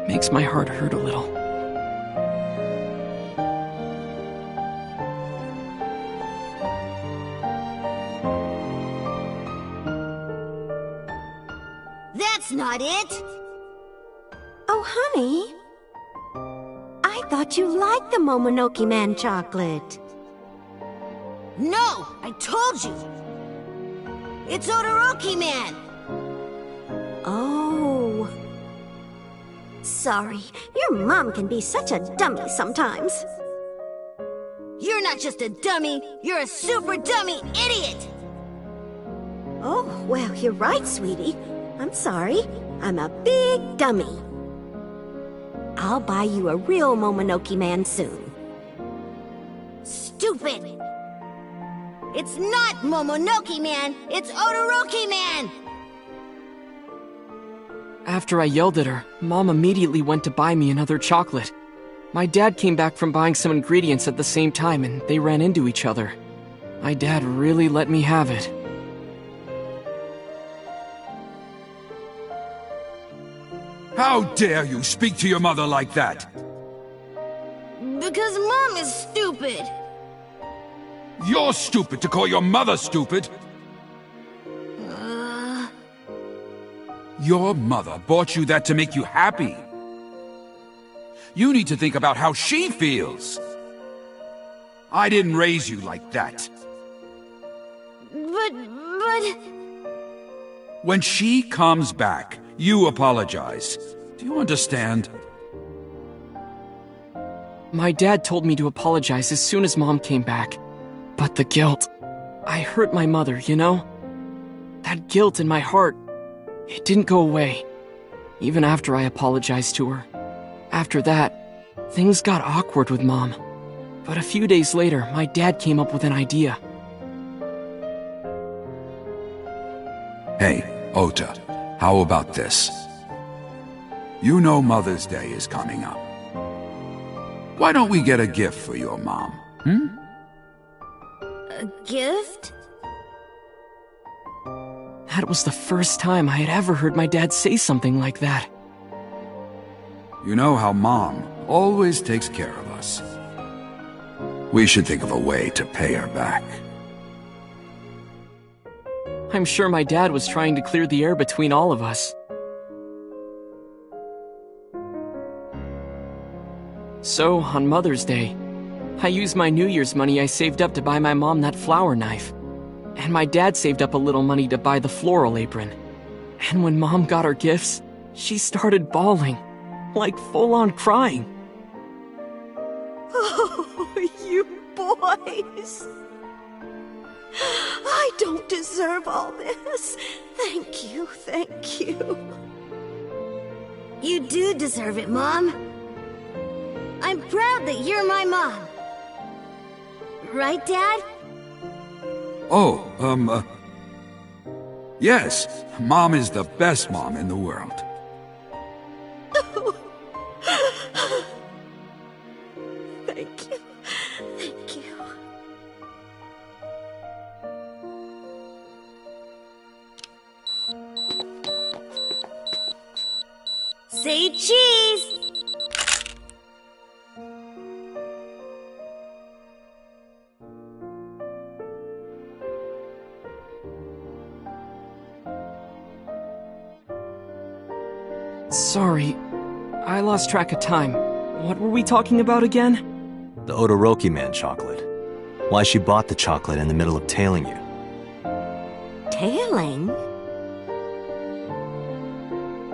Makes my heart hurt a little. That's not it! Oh, honey. I thought you liked the Momonoke Man chocolate. No! I told you! It's Todoroki Man! Oh. Sorry, your mom can be such a dummy sometimes. You're not just a dummy, you're a super dummy idiot! Oh, well, you're right, sweetie. I'm sorry. I'm a big dummy. I'll buy you a real Momonoke Man soon. Stupid! It's not Momonoke Man, it's Todoroki Man! After I yelled at her, Mom immediately went to buy me another chocolate. My dad came back from buying some ingredients at the same time and they ran into each other. My dad really let me have it. How dare you speak to your mother like that? Because Mom is stupid! You're stupid to call your mother stupid! Your mother bought you that to make you happy. You need to think about how she feels. I didn't raise you like that. But... When she comes back, you apologize. Do you understand? My dad told me to apologize as soon as Mom came back. But the guilt... I hurt my mother, you know? That guilt in my heart, it didn't go away. Even after I apologized to her. After that, things got awkward with Mom. But a few days later, my dad came up with an idea. Hey, Ota, how about this? You know Mother's Day is coming up. Why don't we get a gift for your mom, A gift? That was the first time I had ever heard my dad say something like that. You know how Mom always takes care of us. We should think of a way to pay her back. I'm sure my dad was trying to clear the air between all of us. So, on Mother's Day, I used my New Year's money I saved up to buy my mom that flower knife. And my dad saved up a little money to buy the floral apron. And when Mom got her gifts, she started bawling. Like full-on crying. Oh, you boys. I don't deserve all this. Thank you, thank you. You do deserve it, Mom. I'm proud that you're my mom. Right, Dad? Oh, yes, Mom is the best mom in the world. Thank you. Thank you. Say cheese! Sorry, I lost track of time. What were we talking about again? The Odoroki Man chocolate. Why she bought the chocolate in the middle of tailing you. Tailing?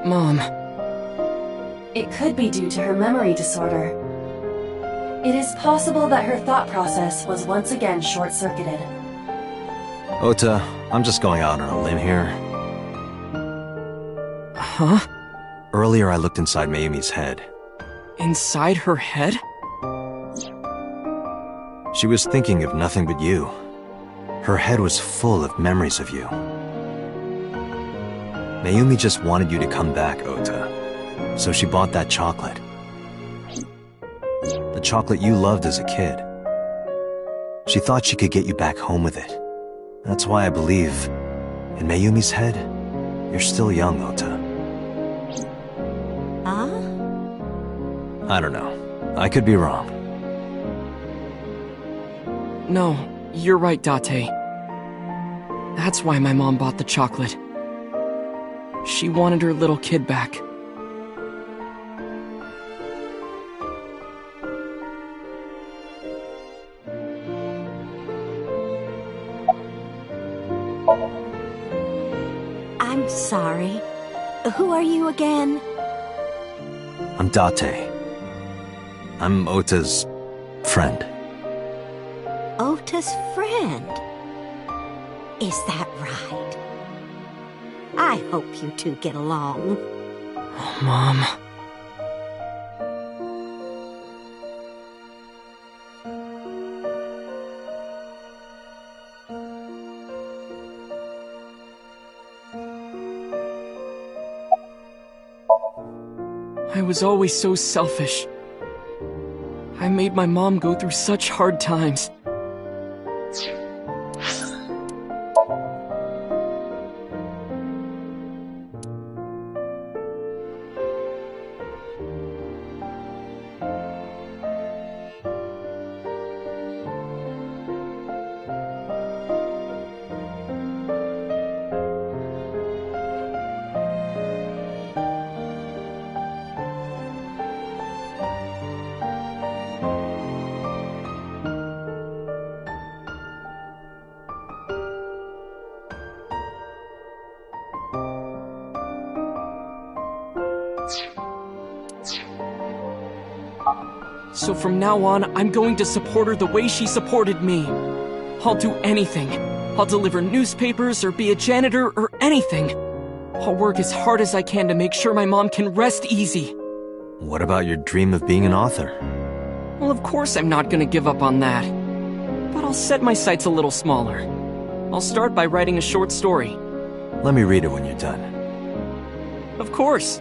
Mom. It could be due to her memory disorder. It is possible that her thought process was once again short-circuited. Ota, I'm just going out on a limb here. Huh? Earlier I looked inside Mayumi's head. Inside her head? She was thinking of nothing but you. Her head was full of memories of you. Mayumi just wanted you to come back, Ota. So she bought that chocolate. The chocolate you loved as a kid. She thought she could get you back home with it. That's why I believe, in Mayumi's head, you're still young, Ota. Huh? I don't know. I could be wrong. No, you're right, Date. That's why my mom bought the chocolate. She wanted her little kid back. I'm sorry. Who are you again? I'm Date. I'm Ota's friend. Ota's friend? Is that right? I hope you two get along. Oh, Mom. I was always so selfish. I made my mom go through such hard times. So from now on, I'm going to support her the way she supported me. I'll do anything. I'll deliver newspapers or be a janitor or anything. I'll work as hard as I can to make sure my mom can rest easy. What about your dream of being an author? Well, of course I'm not gonna give up on that. But I'll set my sights a little smaller. I'll start by writing a short story. Let me read it when you're done. Of course.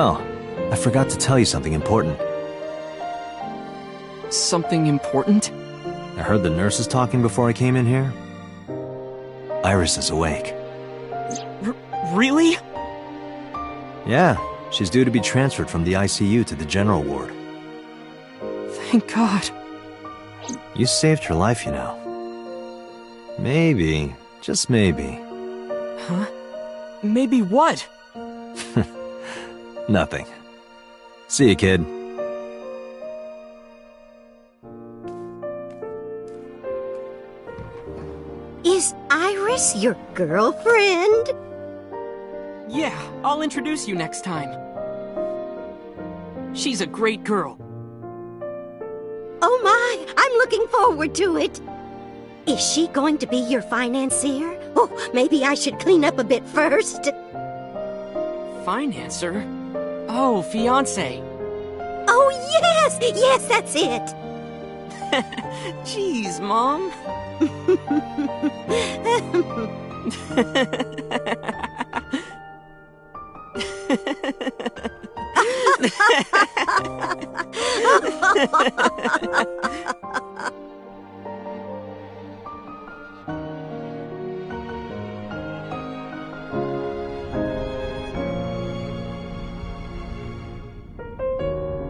Oh, I forgot to tell you something important. Something important? I heard the nurses talking before I came in here. Iris is awake. Really? Yeah, she's due to be transferred from the ICU to the general ward. Thank God. You saved her life, you know. Maybe, just maybe. Huh? Maybe what? Nothing. See you, kid. Is Iris your girlfriend? Yeah, I'll introduce you next time. She's a great girl. Oh my, I'm looking forward to it. Is she going to be your financier? Oh, maybe I should clean up a bit first. Financer? Oh, fiancé. Oh, yes! Yes, that's it! Jeez, Mom.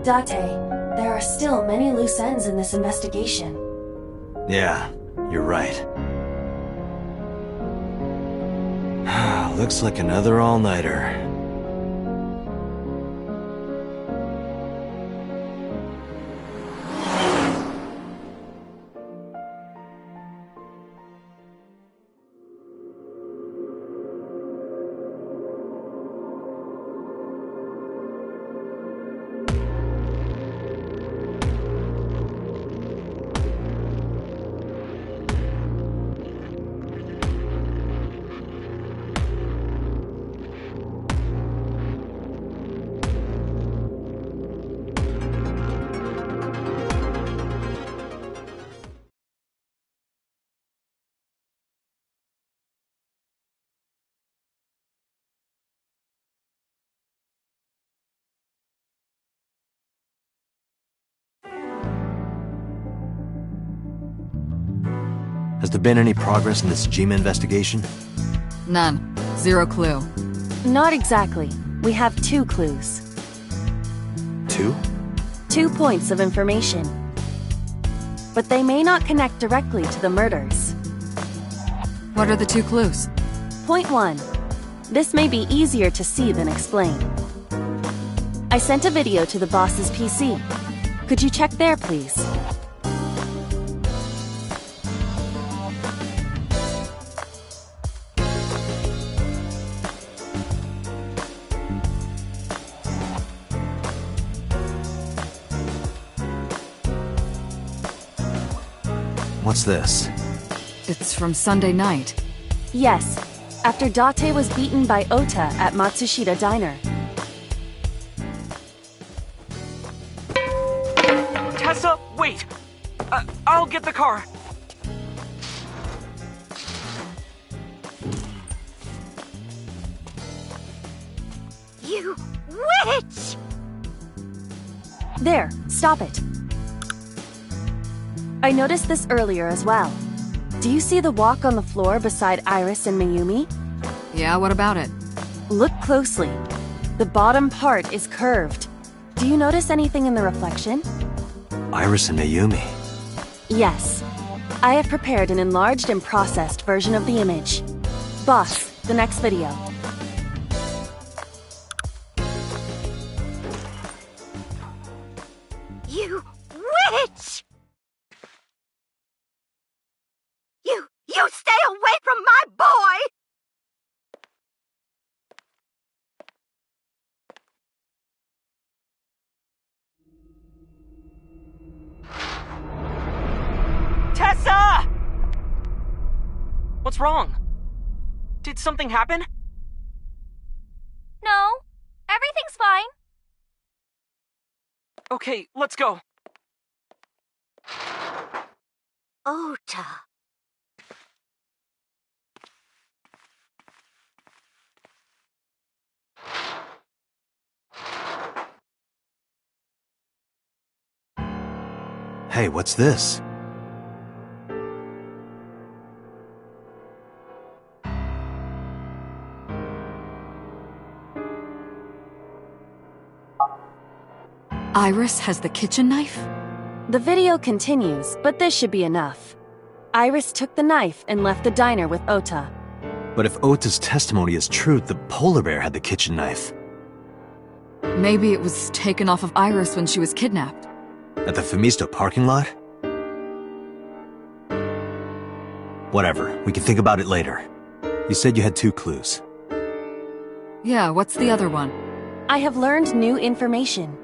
Date, there are still many loose ends in this investigation. Yeah, you're right. Looks like another all-nighter. Has there been any progress in this Jima investigation? None. Zero clue. Not exactly. We have 2 clues. 2? 2 points of information. But they may not connect directly to the murders. What are the 2 clues? Point 1. This may be easier to see than explain. I sent a video to the boss's PC. Could you check there, please? What's this? It's from Sunday night. Yes, after Date was beaten by Ota at Matsushita Diner. Tessa, wait! I'll get the car. You witch! There, stop it. I noticed this earlier as well. Do you see the walk on the floor beside Iris and Mayumi? Yeah, what about it? Look closely. The bottom part is curved. Do you notice anything in the reflection? Iris and Mayumi. Yes. I have prepared an enlarged and processed version of the image. Boss, the next video. You witch! You stay away from my boy! Tessa! What's wrong? Did something happen? No, everything's fine. Okay, let's go. Ota. Hey, what's this? Iris has the kitchen knife? The video continues, but this should be enough. Iris took the knife and left the diner with Ota. But if Ota's testimony is true, the polar bear had the kitchen knife. Maybe it was taken off of Iris when she was kidnapped. At the Femisto parking lot? Whatever, we can think about it later. You said you had 2 clues. Yeah, what's the other one? I have learned new information.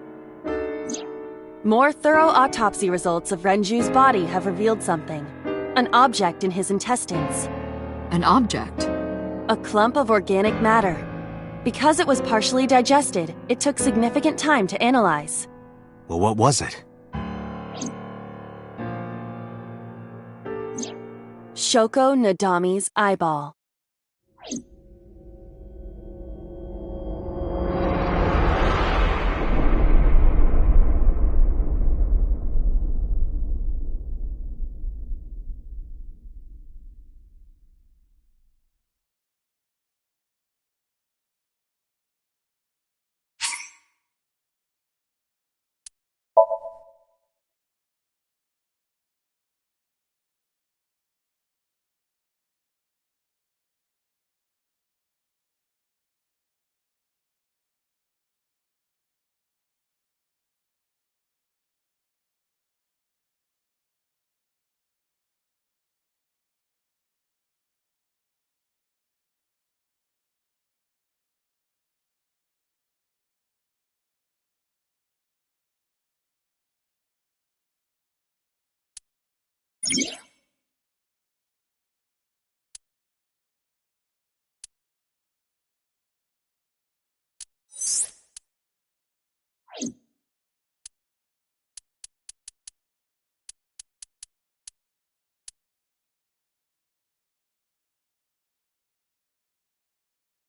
More thorough autopsy results of Renju's body have revealed something. An object in his intestines. An object? A clump of organic matter. Because it was partially digested, it took significant time to analyze. Well, what was it? Shoko Nadami's eyeball.